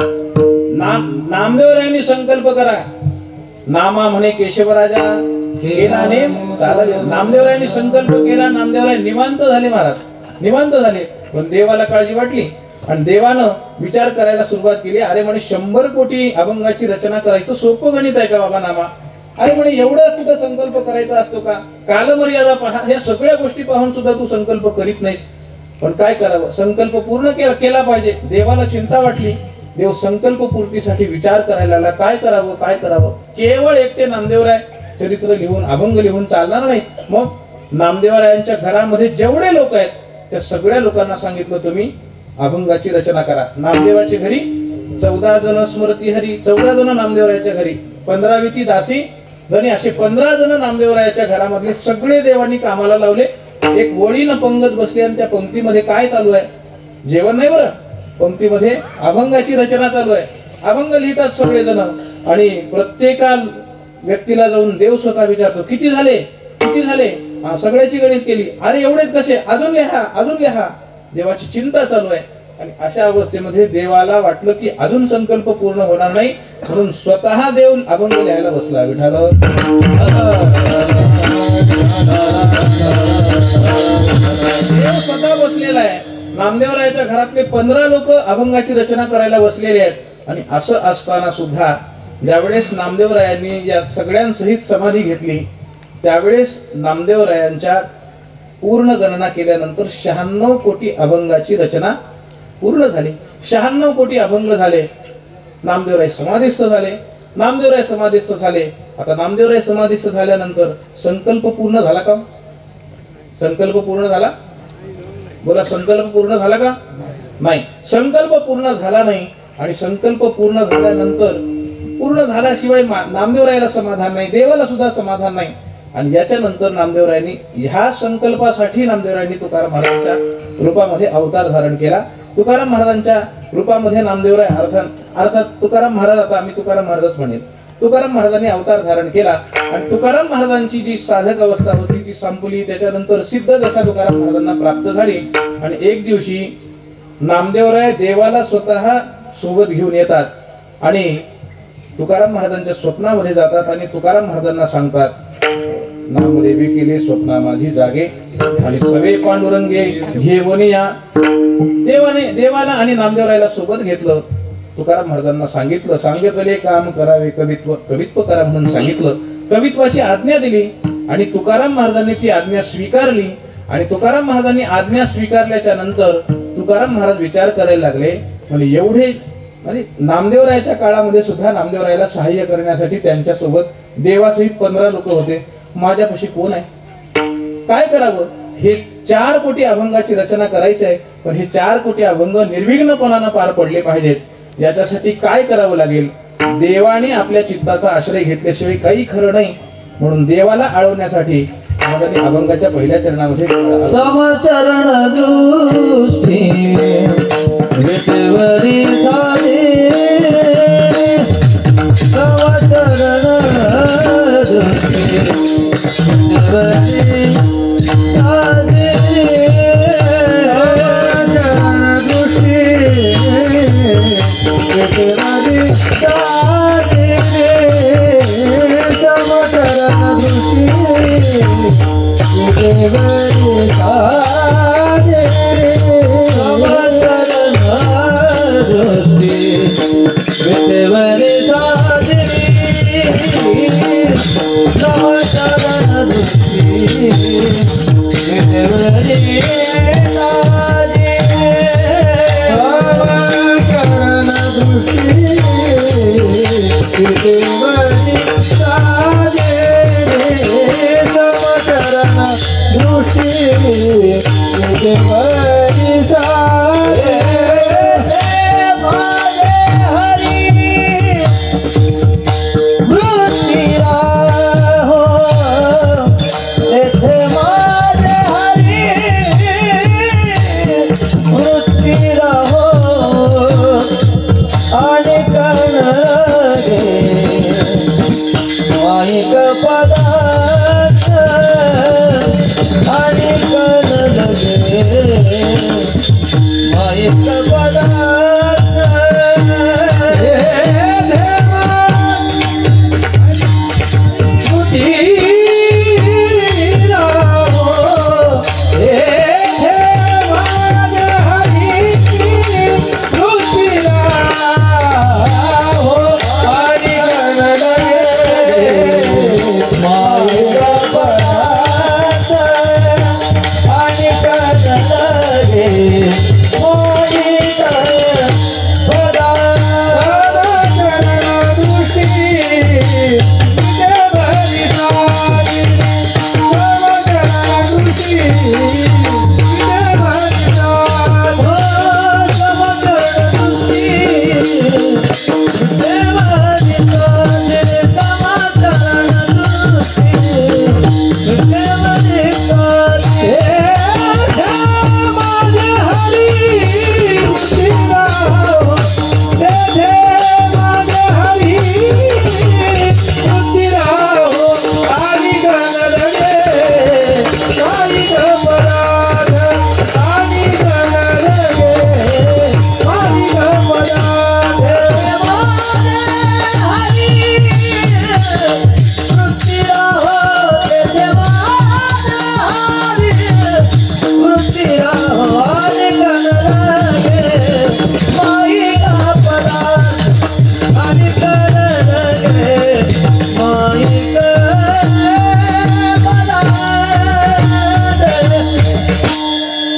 नामदेवरायांनी संकल्प करा. नामा म्हणे केशवराजा केला नेम चालले. नामदेवरायांनी संकल्प केला, नामदेवराय निवांत झाले महाराज, निवांत झाले. पण देवाला काळजी वाटली आणि देवानं विचार करायला सुरुवात केली. अरे म्हणे 100 कोटी अभंगाची रचना करायचं सोपं गणित आहे का बाबा नामा? अरे म्हणे एवढं कुठं संकल्प करायचा असतो का? कालमर्यादा पहा, या सगळ्या गोष्टी पाहून सुद्धा तू संकल्प करीत नाहीस. पण काय करावं? संकल्प पूर्ण केला पाहिजे. देवाला चिंता वाटली. देव संकल्प पूर्तीसाठी विचार करायला लागला. काय करावं, काय करावं? केवळ एकटे नामदेवराय चरित्र लिहून अभंग लिहून चालणार नाही. मग नामदेवरायांच्या घरामध्ये जेवढे लोक आहेत त्या सगळ्या लोकांना सांगितलं तुम्ही अभंगाची रचना करा. नामदेवाच्या घरी 14 जण स्मृती हरी, 14 जण नामदेवरायाच्या घरी, 15 ती दासी जणी, असे 15 जण नामदेवरायाच्या घरामधले सगळे देवांनी कामाला लावले. एक वळीनं पंगत बसली आणि त्या पंक्तीमध्ये काय चालू आहे? जेवण नाही बरं, पंक्तीमध्ये अभंगाची रचना चालू आहे. अभंग लिहितात सगळे जण आणि प्रत्येका व्यक्तीला जाऊन देव स्वतः विचारतो किती झाले, किती झाले? सगळ्याची गणित केली. अरे एवढेच कसे? अजून लिहा, अजून लिहा. देवाची चिंता चालू आहे. आणि अशा अवस्थेमध्ये देवाला वाटलं की अजून संकल्प पूर्ण होणार नाही, म्हणून स्वतः देव अभंग लिहायला बसला. विठाल देव स्वतः बसलेला आहे. नामदेवरायाच्या घरातले 15 लोक अभंगाची रचना करायला बसलेले आहेत. आणि असं असताना सुद्धा ज्यावेळेस नामदेवरायांनी या सगळ्यांसहित समाधी घेतली त्यावेळेस नामदेवरायांच्या पूर्ण गणना केल्यानंतर 96 कोटी अभंगाची रचना पूर्ण झाली. 96 कोटी अभंग झाले. नामदेवराय समाधिस्थ झाले. नामदेवराय समाधिस्थ झाले. आता नामदेवराय समाधिस्थ झाल्यानंतर संकल्प पूर्ण झाला का? संकल्प पूर्ण झाला? बोला, संकल्प पूर्ण झाला का? नाही. संकल्प पूर्ण झाला नाही. आणि संकल्प पूर्ण झाल्यानंतर पूर्ण झाल्याशिवाय नामदेवरायाला समाधान नाही, देवाला सुद्धा समाधान नाही. आणि याच्यानंतर नामदेवरायांनी ह्या संकल्पासाठी नामदेवरायांनी तुकाराम महाराजांच्या रूपामध्ये अवतार धारण केला. तुकाराम महाराजांच्या रूपामध्ये नामदेवराय अर्थात तुकाराम महाराज, आता आम्ही तुकाराम महाराजच म्हणेल, तुकाराम महाराजांनी अवतार धारण केला. आणि तुकाराम महाराजांची जी साधक अवस्था होती ती संपली. त्याच्यानंतर सिद्ध दशा तुकाराम महाराजांना प्राप्त झाली. आणि एक दिवशी नामदेवराय देवाला स्वतः सोबत घेऊन येतात आणि तुकाराम महाराजांच्या स्वप्नामध्ये जातात आणि तुकाराम महाराजांना सांगतात, नामदेवी केले स्वप्ना माझी जागे आणि सवे पांडुरंगे घेऊन या. देवाला आणि नामदेवरायला सोबत घेतलं. तुकाराम महाराजांना सांगितले काम करावे, कवित्व करा म्हणून सांगितलं. कवित्वाची आज्ञा दिली आणि तुकाराम महाराजांनी ती आज्ञा स्वीकारली. आणि तुकाराम महाराजांनी आज्ञा स्वीकारल्याच्या नंतर तुकाराम महाराज विचार करायला लागले. म्हणजे एवढे म्हणजे नामदेवरायाच्या काळामध्ये सुद्धा नामदेवरायाला सहाय्य करण्यासाठी त्यांच्या सोबत देवासहित 15 लोक होते. माझ्यापाशी कोण आहे? काय करावं? हे 4 कोटी अभंगाची रचना करायची आहे. पण हे 4 कोटी अभंग निर्विघ्नपणाने पार पडले पाहिजेत. याच्यासाठी काय करावं लागेल? देवाने आपल्या चित्ताचा आश्रय घेतल्याशिवाय काही खरं नाही. म्हणून देवाला आळवण्यासाठी महाराजांनी अभंगाच्या पहिल्या चरणामध्ये
समचरण दृष्टी विटवरी झाले, समचरण दृष्टी विटवरी झाले, विटवरी झाले, समचरण दृष्टी विटवरी झाले, समचरण दृष्टी विटवरी झाले, माझे हरी वृत्ती राहो आणि गण लगे काही अपराध आणि गण लगे काही अपराध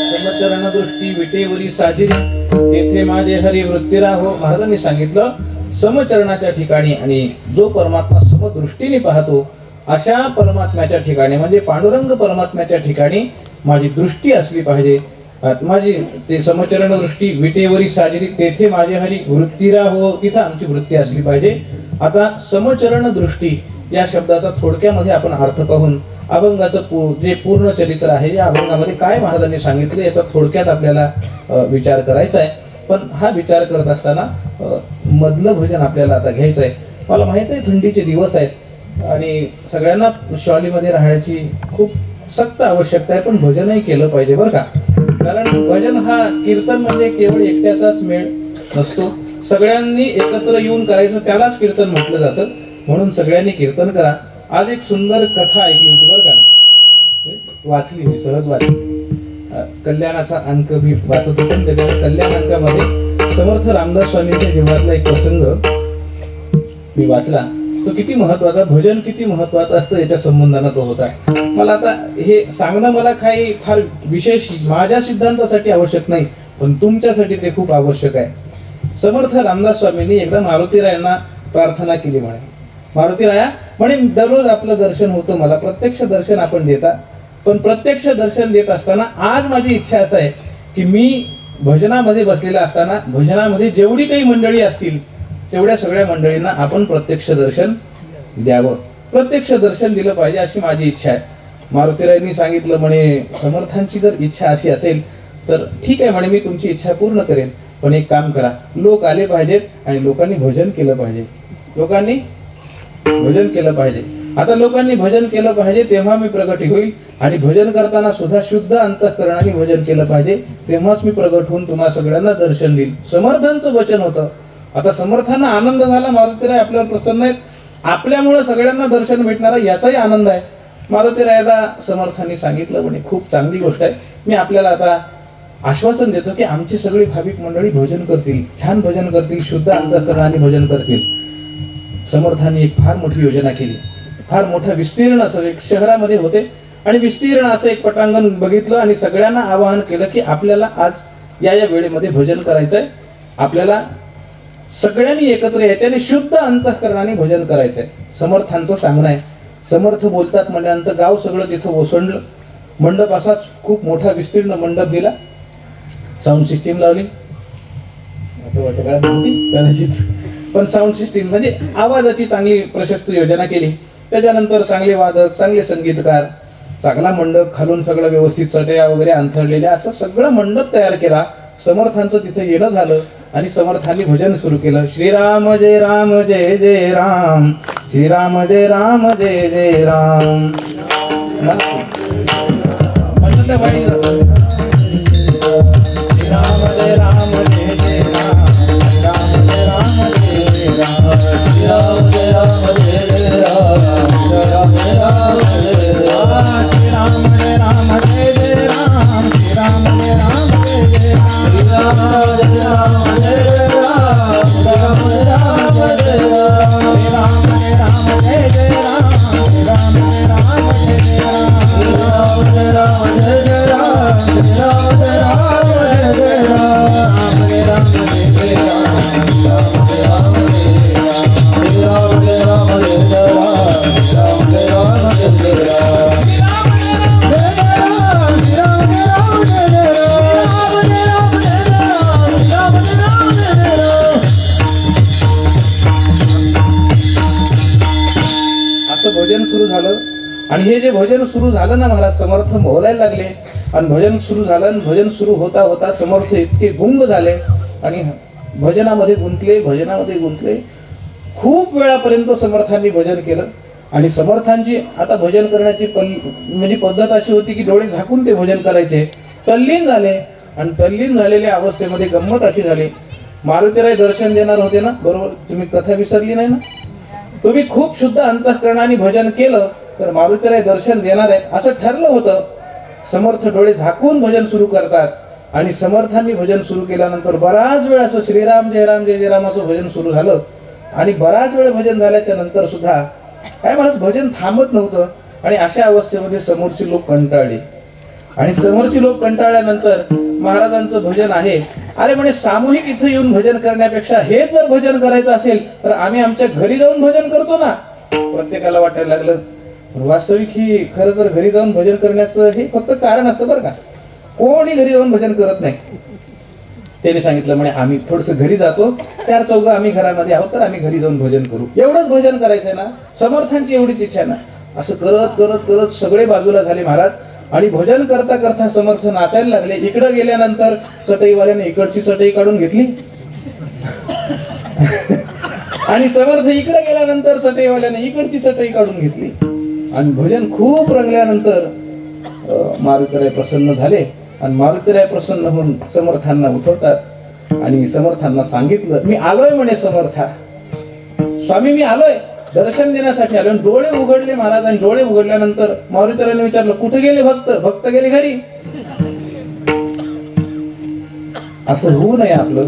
समचरणदृष्टी विटेवरी साजिरी तेथे माझे हरी वृत्ती राहो. महाराजांनी सांगितलं समचरणाच्या ठिकाणी आणि जो परमात्मा समदृष्टीने पाहतो अशा परमात्म्याच्या ठिकाणी म्हणजे पांडुरंग परमात्म्याच्या ठिकाणी माझी दृष्टी असली पाहिजे. माझी ते समचरण दृष्टी विटेवरी साजिरी तेथे माझे हरी वृत्ती राहो, तिथं आमची वृत्ती असली पाहिजे. आता समचरण दृष्टी या शब्दाचा थोडक्यामध्ये आपण अर्थ पाहून अभंगाचं जे पूर्ण चरित्र आहे या अभंगामध्ये काय महाराजांनी सांगितले याचा थोडक्यात आपल्याला विचार करायचा आहे. पण हा विचार करत असताना मधलं भजन आपल्याला आता घ्यायचं आहे. मला माहित आहे थंडीचे दिवस आहेत आणि सगळ्यांना शॉलीमध्ये राहण्याची खूप सक्त आवश्यकता आहे, पण भजनही केलं पाहिजे बरं का. कारण भजन हा कीर्तन म्हणजे केवळ एकट्याचाच मेळ नसतो, सगळ्यांनी एकत्र येऊन करायचं त्यालाच कीर्तन म्हटलं जातं. म्हणून सगळ्यांनी कीर्तन करा. आज एक सुंदर कथा ऐकली होती बरं का, वाचली मी सहज वाचली. कल्याणाचा अंक मी वाचत होतो, त्याच्यावर कल्याण अंकामध्ये समर्थ रामदास स्वामींच्या जीवनातला एक प्रसंग मी वाचला. तो किती महत्वाचा, भजन किती महत्वाचं असतं याच्या संबंधानं तो होता. मला आता हे सांगणं मला काही फार विशेष माझ्या सिद्धांतासाठी आवश्यक नाही, पण तुमच्यासाठी ते खूप आवश्यक आहे. समर्थ रामदास स्वामींनी एकदा मारुतीरायांना प्रार्थना केली म्हणे, मारुतीराया म्हणे दररोज आपलं दर्शन होतं, मला प्रत्यक्ष दर्शन आपण देता, पण प्रत्यक्ष दर्शन देत असताना आज माझी इच्छा असं आहे की मी भजनामध्ये बसलेला असताना भजनामध्ये जेवढी काही मंडळी असतील तेवढ्या सगळ्या मंडळींना आपण प्रत्यक्ष दर्शन द्यावं, प्रत्यक्ष दर्शन दिलं पाहिजे अशी माझी इच्छा आहे. मारुतीरायांनी सांगितलं म्हणे समर्थांची जर इच्छा अशी असेल तर ठीक आहे म्हणे, मी तुमची इच्छा पूर्ण करेन, पण एक काम करा, लोक आले पाहिजेत आणि लोकांनी भजन केलं पाहिजे, लोकांनी भजन केलं पाहिजे. आता लोकांनी भजन केलं पाहिजे तेव्हा मी प्रगट होईल आणि भजन करताना सुद्धा शुद्ध अंतःकरणाने भजन केलं पाहिजे, तेव्हाच मी प्रगट होऊन तुम्हा सगळ्यांना दर्शन देईल. समर्थांचं वचन होतं. आता समर्थांना आनंद झाला, मारुतीराय आपल्यावर प्रसन्न आहेत, आपल्यामुळे सगळ्यांना दर्शन भेटणारा याचाही आनंद आहे. मारुतीरायाला समर्थांनी सांगितलं म्हणे खूप चांगली गोष्ट आहे, मी आपल्याला आता आश्वासन देतो की आमची सगळी भाविक मंडळी भजन करतील, छान भजन करतील, शुद्ध अंतःकरणाने भजन करतील. समर्थांनी एक फार मोठी योजना केली, फार मोठा विस्तीर्ण असं एक शहरामध्ये होते आणि विस्तीर्ण असं एक पटांगण बघितलं आणि सगळ्यांना आवाहन केलं की आपल्याला आज या वेळेमध्ये भजन करायचंय, आपल्याला सगळ्यांनी एकत्र यायचे आणि शुद्ध अंतःकरणाने भजन करायचंय. समर्थांचं सांगणं आहे. समर्थ बोलतात म्हणल्यानंतर गाव सगळं तिथं ओसंडलं. मंडप असाच खूप मोठा विस्तीर्ण मंडप दिला, साऊंड सिस्टीम लावली, कदाचित, पण साऊंड सिस्टीम म्हणजे आवाजाची चांगली प्रशस्त योजना केली. त्याच्यानंतर चांगले वादक, चांगले संगीतकार, चांगला मंडप, खालून सगळं व्यवस्थित चटया वगैरे अंथरलेल्या असं सगळं मंडप तयार केला. समर्थांचं तिथे येणं झालं आणि समर्थांनी भजन सुरू केलं. श्रीराम जय राम जय जय राम, श्रीराम जय राम जय जय राम. श्रीराम जय राम जय जय राम, श्रीराम जय राम जय जय राम, श्रीराम जय राम जय जय राम, श्रीराम जय राम जय जय राम, श्रीराम जय राम जय जय राम, श्रीराम जय राम जय जय राम, श्रीराम जय राम जय जय राम, श्रीराम जय राम जय जय राम, श्रीराम जय राम जय जय राम, श्रीराम जय राम जय जय राम, श्रीराम जय राम जय जय राम, श्रीराम जय राम जय जय राम, जय राम जय जय राम, राम जय राम जय जय राम, श्रीराम जय राम जय जय राम, राम जय राम जय जय राम, श्रीराम जय राम जय जय राम, श्रीराम जय राम जय जय राम, राम जय राम जय जय राम, राम जय राम जय जय राम. असं भजन सुरू झालं आणि हे जे भजन सुरू झालं ना, महाराज समर्थ बोलायला लागले आणि भजन सुरू झालं आणि भजन सुरू होता होता समर्थ इतके गुंग झाले आणि भजनामध्ये गुंतले. खूप वेळापर्यंत समर्थांनी भजन केलं. आणि समर्थांची आता भजन करण्याची म्हणजे पद्धत अशी होती की डोळे झाकून ते भजन करायचे. तल्लीन झाले. आणि तल्लीन झालेल्या अवस्थेमध्ये गंमत अशी झाली, मारुतीराय दर्शन देणार होते ना, बरोबर, तुम्ही कथा विसरली नाही ना. तुम्ही खूप शुद्ध अंतःकरणाने भजन केलं तर मारुतीराय दर्शन देणार आहेत असं ठरलं होतं. समर्थ डोळे झाकून भजन सुरू करतात. आणि समर्थांनी भजन सुरू केल्यानंतर बराच वेळ असं श्रीराम जय राम जय जय रामाचं भजन सुरू झालं. आणि बराच वेळ भजन झाल्याच्या नंतर सुद्धा काय म्हणत भजन थांबत नव्हतं. आणि अशा अवस्थेमध्ये समोरची लोक कंटाळली. आणि समोरची लोक कंटाळल्यानंतर महाराजांचं भजन आहे, अरे म्हणे सामूहिक इथं येऊन भजन करण्यापेक्षा हे जर भजन करायचं असेल तर आम्ही आमच्या घरी जाऊन भजन करतो ना. प्रत्येकाला वाटायला लागलं वास्तविक ही खरं तर घरी जाऊन भजन करण्याचं हे फक्त कारण असतं बरं का, कोणी घरी जाऊन भजन करत नाही. त्यांनी सांगितलं म्हणे आम्ही थोडस घरी जातो, 4 चौघं आम्ही घरामध्ये आहोत तर आम्ही घरी जाऊन भजन करू. एवढंच भजन करायचंय ना, समर्थांची एवढीच इच्छा ना. असं करत करत करत सगळे बाजूला झाले महाराज. आणि भजन करता करता समर्थ नाचायला लागले. इकडं गेल्यानंतर चटईवाल्याने इकडची चटई काढून घेतली आणि समर्थ इकडे गेल्यानंतर चटईवाल्याने इकडची चटई काढून घेतली. आणि भजन खूप रंगल्यानंतर मारुतीराय प्रसन्न झाले. आणि मारुतीराय प्रसन्न होऊन समर्थांना उठवतात आणि समर्थांना सांगितलं मी आलोय म्हणे समर्था, स्वामी मी आलोय दर्शन देण्यासाठी आलो. डोळे उघडले महाराजांनी. डोळे उघडल्यानंतर मारुतीरायाने विचारलं कुठे गेले भक्त. भक्त गेले घरी. असं होऊ नये आपलं,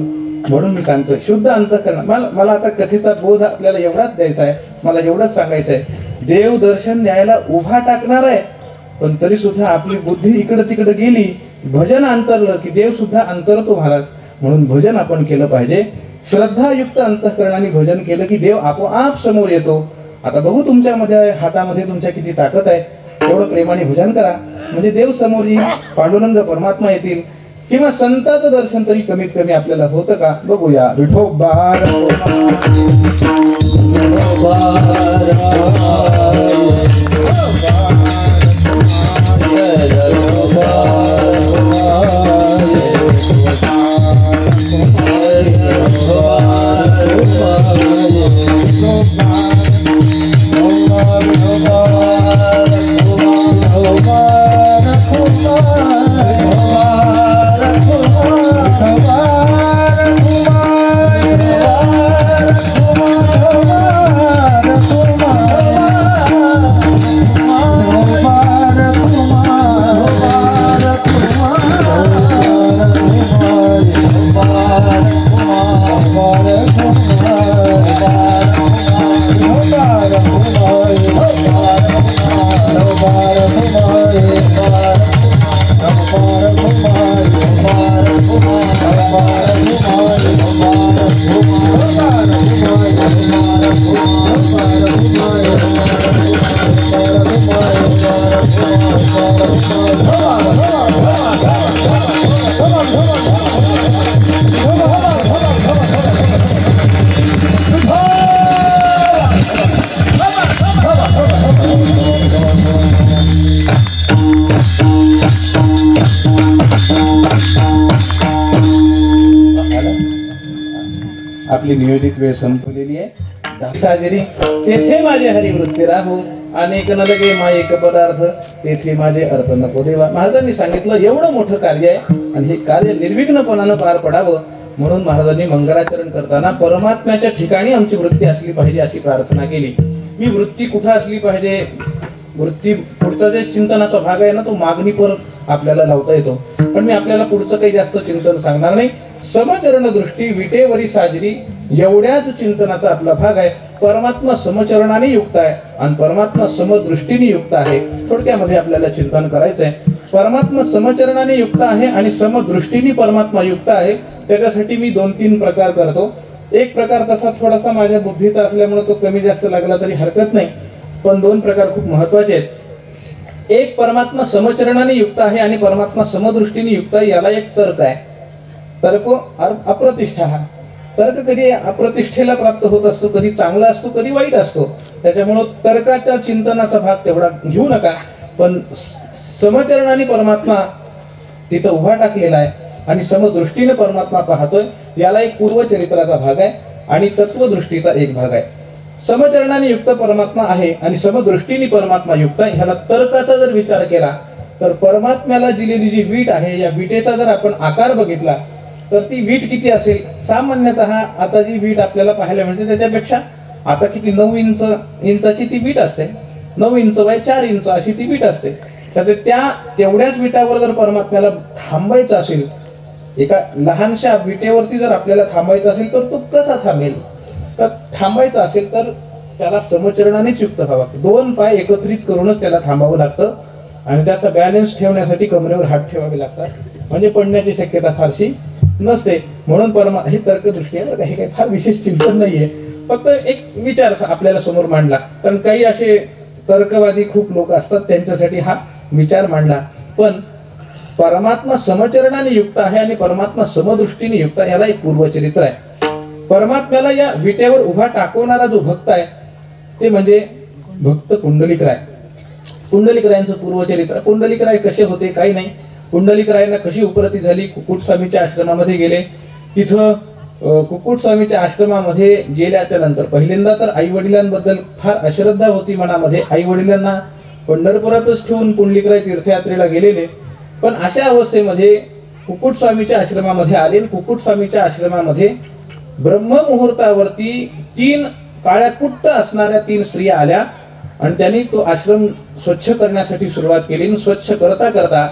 म्हणून मी सांगतोय शुद्ध अंतःकरण. मला आता कथेचा बोध आपल्याला एवढाच द्यायचा आहे, मला एवढंच सांगायचं आहे. देव दर्शन द्यायला उभा टाकणार आहे, पण तरी सुद्धा आपली बुद्धी इकडे तिकडे गेली, भजन अंतरलं की देव सुद्धा अंतरतो महाराज. म्हणून भजन आपण केलं पाहिजे. श्रद्धायुक्त अंतःकरणाने भजन केलं की देव आपोआप समोर येतो. आता बघू तुमच्यामध्ये हातामध्ये तुमच्या किती ताकद आहे. एवढं प्रेमाने भजन करा म्हणजे देव समोर येईल, पांडुरंग परमात्मा येतील, किंवा संताचं दर्शन तरी कमीत कमी आपल्याला होतं का बघूया. विठोबा आपली नियोजित वेळ संपलेली आहे. साजरी तेथे माझे हरिवृत्ती राहू, अनेक न लगे मायेक पदार्थ तेथे माझे अर्थ नको देवा. महाराजांनी सांगितलं एवढं मोठं कार्य आहे आणि हे कार्य निर्विघ्नपणानं पार पडावं म्हणून महाराजांनी मंगलाचरण करताना परमात्म्याच्या ठिकाणी आमची वृत्ती असली पाहिजे अशी प्रार्थना केली. मी वृत्ती कुठं असली पाहिजे, वृत्ती पुढचा जे चिंतनाचा भाग आहे ना तो मागणीपर आपल्याला लावता येतो, पण मी आपल्याला पुढचं काही जास्त चिंतन सांगणार नाही. समचरण दृष्टी विटेवरी साजरी एवढ्याच चिंतनाचा आपला भाग आहे. परमात्मा समचरणाने युक्त आहे आणि परमात्मा समदृष्टीने युक्त आहे. थोडक्यामध्ये आपल्याला चिंतन करायचं आहे. परमात्मा समचरणाने युक्त आहे आणि समदृष्टीने परमात्मा युक्त आहे. त्याच्यासाठी मी 2-3 प्रकार करतो. एक प्रकार तसा थोडासा माझ्या बुद्धीचा असल्यामुळे तो कमी जास्त लागला तरी हरकत नाही, पण 2 प्रकार खूप महत्वाचे आहेत. एक परमात्मा समचरणाने युक्त आहे आणि परमात्मा समदृष्टीने युक्त आहे. याला एक तर्क आहे. तर्क अप्रतिष्ठा. हा तर्क कधी अप्रतिष्ठेला प्राप्त होत असतो, कधी चांगला असतो, कधी वाईट असतो. त्याच्यामुळे तर्काच्या चिंतनाचा भाग तेवढा घेऊ नका. पण समचरणाने परमात्मा तिथं उभा टाकलेला आहे आणि समदृष्टीने परमात्मा पाहतोय, याला एक पूर्वचरित्राचा भाग आहे आणि तत्वदृष्टीचा एक भाग आहे. समचरणाने युक्त परमात्मा आहे आणि समदृष्टीने परमात्मा युक्त आहे. ह्याला तर्काचा जर विचार केला तर परमात्म्याला दिलेली जी वीट आहे, या विटेचा जर आपण आकार बघितला तर ती वीट किती असेल? सामान्यतः आता जी वीट आपल्याला पाहायला मिळते त्याच्यापेक्षा आता किती 9 इंचाची ती वीट असते. 9 इंच बाय 4 इंच अशी ती वीट असते. तर त्या तेवढ्याच विटावर जर परमात्म्याला थांबायचं असेल, एका लहानशा विटेवरती जर आपल्याला थांबायचं असेल तर तो कसा थांबेल? तर थांबायचं असेल तर त्याला समचरणानेच युक्त व्हावं लागतं. 2 पाय एकत्रित करूनच त्याला थांबावं लागतं आणि त्याचा बॅलन्स ठेवण्यासाठी कमरेवर हात ठेवावे लागतात, म्हणजे पडण्याची शक्यता फारशी नसते. म्हणून हे तर्कदृष्टी आहे, हे काही फार विशेष चिंतन नाहीये, फक्त एक विचार आपल्याला समोर मांडला. कारण काही असे तर्कवादी खूप लोक असतात, त्यांच्यासाठी हा विचार मांडला. पण परमात्मा समचरणाने युक्त आहे आणि परमात्मा समदृष्टीने युक्त आहे, याला एक पूर्वचरित्र आहे. परमात्म्याला या विटेवर उभा टाकवणारा जो भक्त आहे ते म्हणजे भक्त पुंडलिकराय. पुंडलिकरायांचं पूर्वचरित्र. पुंडलिकराय कसे होते काही नाही. पुंडलिकरायांना कशी उपरती झाली? कुक्कुट स्वामीच्या आश्रमामध्ये गेले. तिथं कुक्कुट स्वामीच्या आश्रमामध्ये गेल्याच्या नंतर पहिल्यांदा तर आई वडिलांबद्दल फार अश्रद्धा होती मनामध्ये. आई वडिलांना पंढरपुरातच ठेवून पुंडलिकराय तीर्थयात्रेला गेलेले. पण अशा अवस्थेमध्ये कुक्कुट स्वामीच्या आश्रमामध्ये आले. कुक्कुट स्वामीच्या आश्रमामध्ये ब्रह्ममुहूर्तावरती 3 काळ्या कुट्ट असणाऱ्या 3 स्त्रिया आल्या आणि त्यांनी तो आश्रम स्वच्छ करण्यासाठी सुरुवात केली. स्वच्छ करता करता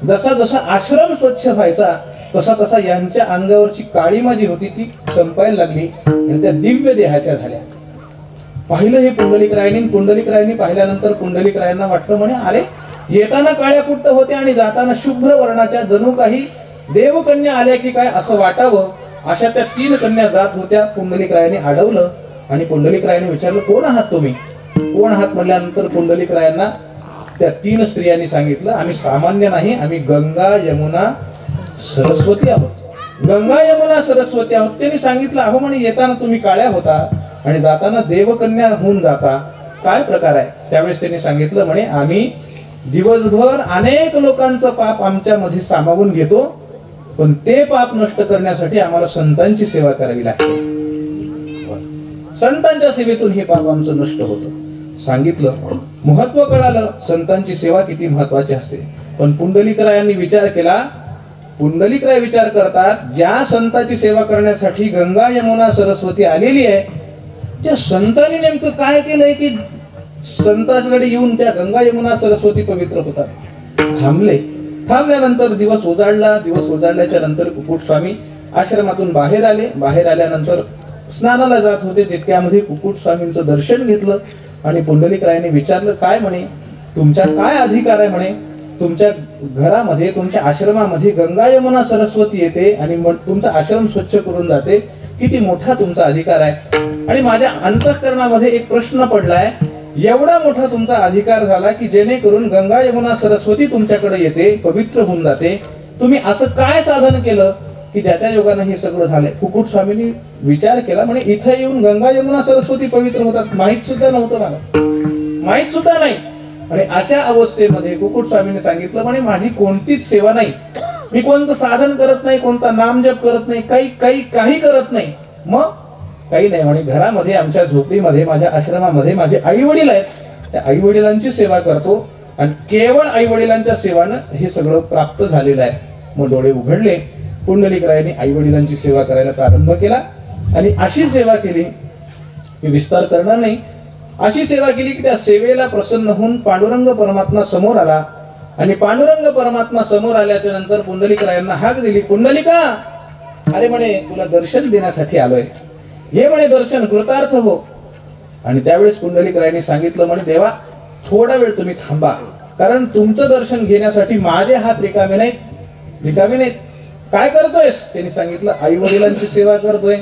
जसा जसा आश्रम स्वच्छ व्हायचा तसा तसा यांच्या अंगावरची काळीमा जी होती ती संपायला लागली आणि त्या दिव्य देहाच्या झाल्या. पाहिलं हे पुंडलिकरायांनी. पुंडलिकरायांनी पाहिल्यानंतर पुंडलिकरायांना वाटलं, म्हणे अरे येताना काळ्या कुट्ट होत्या आणि जाताना शुभ्र वर्णाच्या जणू काही देवकन्या आल्या की काय असं वाटावं. अशा त्या 3 कन्या जात होत्या. पुंडलिकरायांनी अडवलं आणि पुंडलिकरायांनी विचारलं, कोण आहात तुम्ही? कोण आहात म्हणल्यानंतर पुंडलिकरायांना त्या 3 स्त्रियांनी सांगितलं, आम्ही सामान्य नाही, आम्ही गंगा यमुना सरस्वती आहोत. गंगा यमुना सरस्वती आहोत. त्यांनी सांगितलं, अहो म्हणे येताना तुम्ही काळ्या होता आणि जाताना देवकन्या होऊन जाता, काय प्रकार आहे? त्यावेळेस त्यांनी सांगितलं, म्हणे आम्ही दिवसभर अनेक लोकांचं पाप आमच्या मध्ये सामावून घेतो, पण ते पाप नष्ट करण्यासाठी आम्हाला संतांची सेवा करावी लागते. संतांच्या सेवेतून हे पाप आमचं नष्ट होतं. सांगितलं, महत्व कळालं, संतांची सेवा किती महत्वाची असते. पण पुंडलिकरायांनी विचार केला. पुंडलिकराय विचार करतात, ज्या संतांची सेवा करण्यासाठी गंगा यमुना सरस्वती आलेली आहे, त्या संतांनी नेमकं काय केलंय की संतांकडे येऊन त्या गंगा यमुना सरस्वती पवित्र होतात? थांबले. थांबल्यानंतर दिवस उजाडला. दिवस उजाडल्याच्या नंतर कुक्कुट स्वामी आश्रमातून बाहेर आले. बाहेर आल्यानंतर स्नानाला जात होते. तितक्यामध्ये कुक्कुट स्वामींचं दर्शन घेतलं आणि पुंडलिकरायांनी विचारलं, काय म्हणे तुमच्या काय अधिकार आहे? म्हणे तुमच्या घरामध्ये तुमच्या आश्रमामध्ये गंगा यमुना सरस्वती येते आणि तुमचा आश्रम स्वच्छ करून जाते, किती मोठा तुमचा अधिकार आहे. आणि माझ्या अंतःकरणामध्ये एक प्रश्न पडलाय, एवढा मोठा तुमचा अधिकार झाला की जेणेकरून गंगा यमुना सरस्वती तुमच्याकडे येते, पवित्र होऊन जाते, तुम्ही असं काय साधन केलं की ज्याच्या योगाने हे सगळं झालंय? कुक्कुट स्वामींनी विचार केला. म्हणे इथे येऊन गंगा यमुना सरस्वती पवित्र होतात, माहित सुद्धा नव्हतं मला, माहित सुद्धा नाही. आणि अशा अवस्थेमध्ये कुक्कुट स्वामींनी सांगितलं, म्हणे माझी कोणतीच सेवा नाही, मी कोणतं साधन करत नाही, कोणता नामजप करत नाही, काही करत नाही. मग काही नाही म्हणे, घरामध्ये आमच्या झोपडीमध्ये माझ्या आश्रमामध्ये माझे आई वडील आहेत, त्या आई वडिलांची सेवा करतो आणि केवळ आई वडिलांच्या सेवानं हे सगळं प्राप्त झालेलं आहे. मग डोळे उघडले. पुंडलिकरायांनी आई वडिलांची सेवा करायला प्रारंभ केला आणि अशी सेवा केली, मी विस्तार करणार नाही, अशी सेवा केली की त्या सेवेला प्रसन्न होऊन पांडुरंग परमात्मा समोर आला. आणि पांडुरंग परमात्मा समोर आल्याच्या नंतर पुंडलिकरायांना हाक दिली, पुंडलिका, अरे म्हणे तुला दर्शन देण्यासाठी आलोय, हे म्हणे दर्शन कृतार्थ हो. आणि त्यावेळेस पुंडलिकरायांनी सांगितलं, म्हणे देवा थोडा वेळ तुम्ही थांबा, कारण तुमचं दर्शन घेण्यासाठी माझे हात रिकामे नाहीत. काय करतोयस? त्यांनी सांगितलं, आई वडिलांची सेवा करतोय.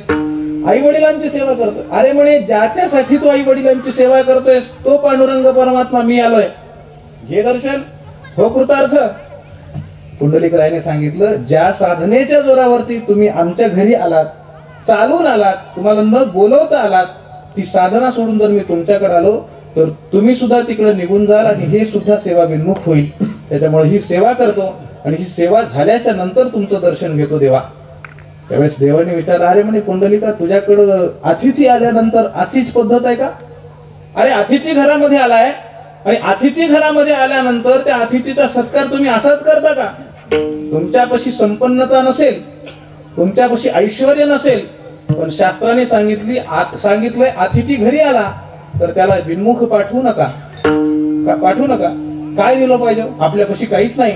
आई वडिलांची सेवा करतोय? अरे म्हणे ज्याच्यासाठी तू आई वडिलांची सेवा करतोयस तो पांडुरंग परमात्मा मी आलोय, घे दर्शन हो कृतार्थ. पुंडलिकरायाने सांगितलं, ज्या साधनेच्या जोरावरती तुम्ही आमच्या घरी आलात, चालून आलात, तुम्हाला न बोलवता आलात, ती साधना सोडून जर मी तुमच्याकडे आलो तर तुम्ही सुद्धा तिकडे निघून जाल आणि हे सुद्धा सेवा विन्मुख होईल. त्याच्यामुळे ही सेवा करतो आणि ही सेवा झाल्याच्या नंतर तुमचं दर्शन घेतो देवा. त्यावेळेस देवाने विचारलं, अरे म्हणे पुंडलिका, तुझ्याकडं अतिथी आल्यानंतर अशीच पद्धत आहे का? अरे अतिथी घरामध्ये आलाय आणि अतिथी घरामध्ये आल्यानंतर त्या अतिथीचा सत्कार तुम्ही असाच करता का? तुमच्यापाशी संपन्नता नसेल, तुमच्यापाशी ऐश्वर्य नसेल, पण शास्त्राने सांगितलंय अतिथी घरी आला तर त्याला विन्मुख पाठवू नका. पाठवू नका. काय दिलं पाहिजे? आपल्यापाशी काहीच नाही,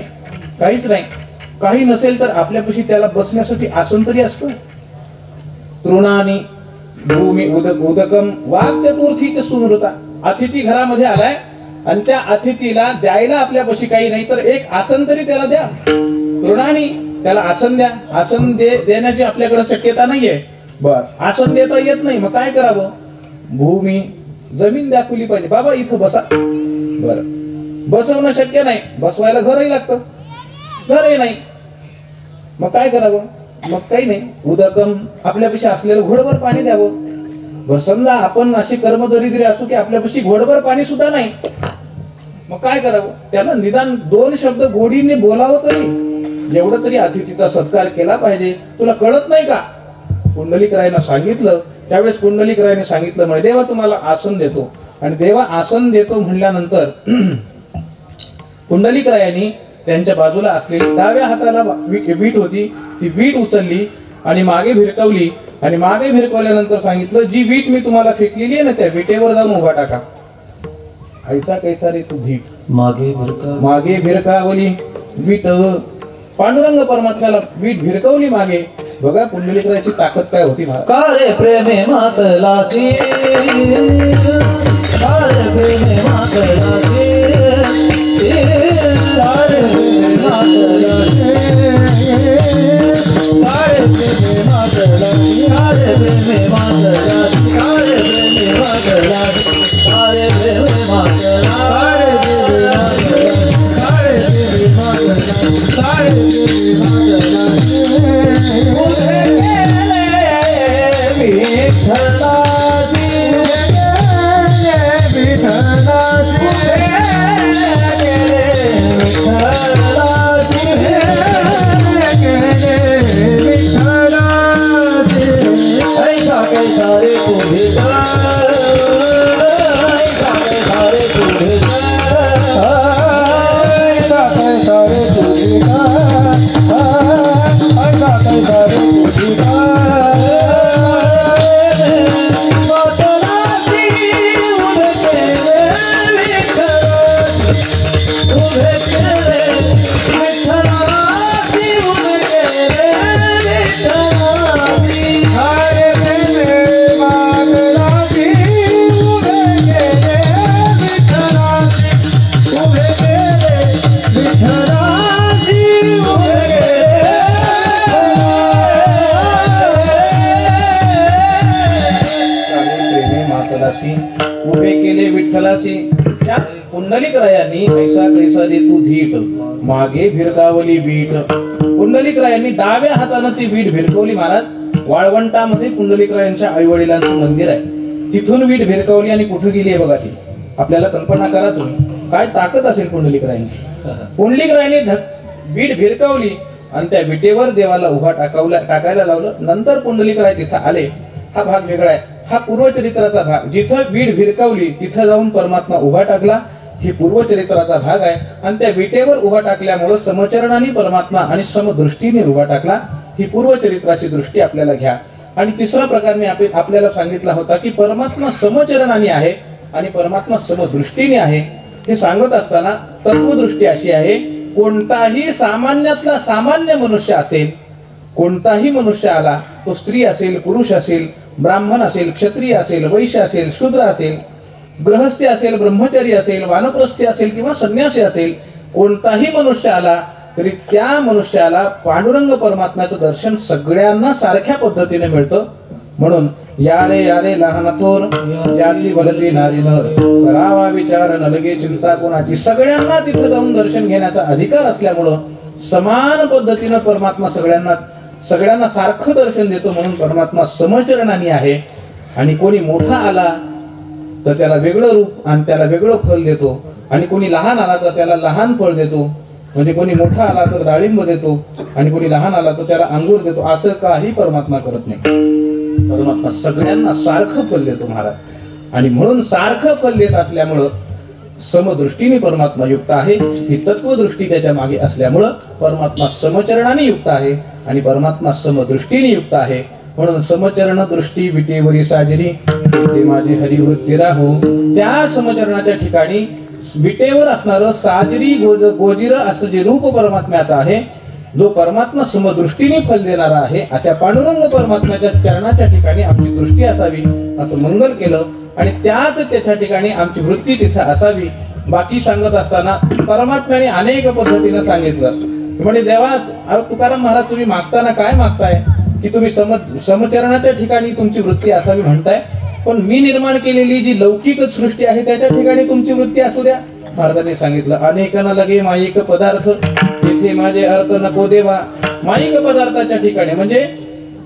काहीच नाही. काही नसेल तर आपल्यापाशी त्याला बसण्यासाठी आसन तरी असतं. तृणानी भूमी उदकम वाग चतुर्थीच सुनृता. अतिथी घरामध्ये आलाय आणि त्या अतिथीला द्यायला आपल्यापाशी काही नाही तर एक आसन तरी त्याला द्या. तृणानी त्याला आसन द्या. आसन देण्याची आपल्याकडे शक्यता नाहीये. बर, आसन देता येत नाही, मग काय करावं? भूमी जमीन दाखवली पाहिजे. बाबा इथं बसा. बर, बसवणं शक्य नाही, बसवायला घरही लागतं, घरही नाही, मग काय करावं? मग काही नाही, उदकम आपल्यापाशी असलेलं घोडभर पाणी द्यावं. बर, समजा आपण अशी कर्मदरिद्री असू की आपल्यापाशी घोडभर पाणी सुद्धा नाही, मग काय करावं? त्याला निदान 2 शब्द गोडीने बोलावं तरी, एवढं तरी अतिथीचा सत्कार केला पाहिजे. तुला कळत नाही का? पुंडलिकरायानं सांगितलं. त्यावेळेस पुंडलिकरायाने सांगितलं, म्हणे देवा तुम्हाला आसन देतो. आणि देवा आसन देतो म्हणल्यानंतर पुंडलिकरायांनी त्यांच्या बाजूला असलेली डाव्या हाताला वीट होती, ती वीट उचलली आणि मागे भिरकवली. आणि मागे भिरकवल्यानंतर सांगितलं, जी वीट मी तुम्हाला फेकलेली आहे ना, त्या विटेवर जाऊन उभा टाका. ऐसा कैसा रे तू धीट. मागे भिरकावली वीट. पांडुरंग परमात्म्याला वीट भिरकवली मागे. बघा पुंडलिकराची ताकद काय होती.
का रे प्रेमे मातलासी, का रे प्रेमे मातलासी, का रे प्रेमे मातलासी, का रे प्रेमे मातलासी, का रे प्रेमे मातलासी, का रे प्रेमे मातलासी, का रे प्रेमे मातलासी, का रे प्रेमे मातलासी, का रे प्रेमे मातलासी. उभे केले विठ्ठलाची, विठ्ठलाची, उभे केले विठ्ठलाची, विठ्ठलाची. ऐसा कैसा रे तुझे, ऐसा कैसा रे तुझे, ऐसा कैसा रे तुझे, ऐसा कैसा रे तुझे. मातलासी उभे केले विठ्ठलाची, उभे केले विठ्ठलाची, उभे केले विठ्ठलाची. हरे प्रेमे मातलासी, उभे केले विठ्ठलाची, उभे केले विठ्ठलाची, उभे
उभे केले विठ्ठलाशी. त्या पुंडलिकरायांनी ऐसा कैसा रे तू धीट, मागे भिरकावली वीट. पुंडलिकरायांनी डाव्या हाताने ती वीट भिरकवली. महाराज, वाळवंटामध्ये पुंडलिकरायांच्या आई वडिलांचं मंदिर आहे, तिथून वीट भिरकवली आणि कुठे गेली आहे बघा ती. आपल्याला कल्पना करा तुम्ही, काय ताकद असेल पुंडलिकरायांची. पुंडलिकरायांनी वीट भिरकवली आणि त्या विटेवर देवाला उभा टाकायला लावलं. नंतर पुंडलिकराय तिथं आले. हा भाग वेगळा आहे, हा पूर्वचरित्राचा भाग. जिथं वीट भिरकावली तिथं जाऊन परमात्मा उभा टाकला, हे पूर्वचरित्राचा भाग आहे. आणि त्या विटेवर उभा टाकल्यामुळे समचरणाने परमात्मा आणि समदृष्टीने उभा टाकला. ही पूर्वचरित्राची दृष्टी आपल्याला घ्या. आणि तिसरा प्रकार मी आपल्याला सांगितला होता की परमात्मा समचरणाने आहे आणि परमात्मा समदृष्टीने आहे. हे सांगत असताना तत्वदृष्टी अशी आहे, कोणताही सामान्यातला सामान्य मनुष्य असेल, कोणताही मनुष्य आला, तो स्त्री असेल, पुरुष असेल, ब्राह्मण असेल, क्षत्रिय असेल, वैश्य असेल, शूद्र असेल, गृहस्थी असेल, ब्रह्मचारी असेल, वानप्रस्थी असेल किंवा संन्यासी असेल, कोणताही मनुष्य आला तरी त्या मनुष्याला पांडुरंग परमात्म्याचं दर्शन सगळ्यांना सारख्या पद्धतीने मिळतं. म्हणून यारे यारे लहान थोर, यातली भलती नारी नर, करावा विचार न लगे चिंता कोणाची. सगळ्यांना तिथं जाऊन दर्शन घेण्याचा अधिकार असल्यामुळं समान पद्धतीनं परमात्मा सगळ्यांना सारखं दर्शन देतो. म्हणून परमात्मा समचरणाने आहे. आणि कोणी मोठा आला तर त्याला वेगळं रूप आणि त्याला वेगळं फल देतो, आणि कोणी लहान आला तर त्याला लहान फळ देतो. म्हणजे कोणी मोठा आला तर डाळिंब देतो आणि कोणी लहान आला तर त्याला अंगूर देतो, असं काही परमात्मा करत नाही. परमात्मा सगळ्यांना सारखं फल देतो महाराज. आणि म्हणून सारखं फल देत असल्यामुळं समदृष्टीने परमात्मा युक्त आहे. ही तत्वदृष्टी त्याच्या मागे असल्यामुळं परमात्मा समचरणाने युक्त आहे आणि परमात्मा समदृष्टीने युक्त आहे. म्हणून समचरण दृष्टी विटेवरी साजरी ते माझे हरिवृत्ती राहो. त्या समचरणाच्या ठिकाणी विटेवर असणारं साजरी गोजिर असं जे रूप परमात्म्याचं आहे, जो परमात्मा समदृष्टीने फल देणारा आहे, अशा पांडुरंग परमात्म्याच्या चरणाच्या ठिकाणी आमची दृष्टी असावी असं मंगल केलं. आणि त्याच्या ठिकाणी आमची वृत्ती तिथे असावी. बाकी सांगत असताना परमात्म्याने अनेक पद्धतीने सांगितलं. म्हणजे देवा, तुकाराम महाराज तुम्ही मागताना काय मागताय की तुम्ही समचरणाच्या ठिकाणी तुमची वृत्ती असावी म्हणताय, पण मी निर्माण केलेली जी लौकिक सृष्टी आहे त्याच्या ठिकाणी तुमची वृत्ती असू द्या. महाराजांनी सांगितलं, अनेकांना लगे माईक पदार्थ तिथे माझे अर्थ नको देवा. माईक पदार्थाच्या ठिकाणी म्हणजे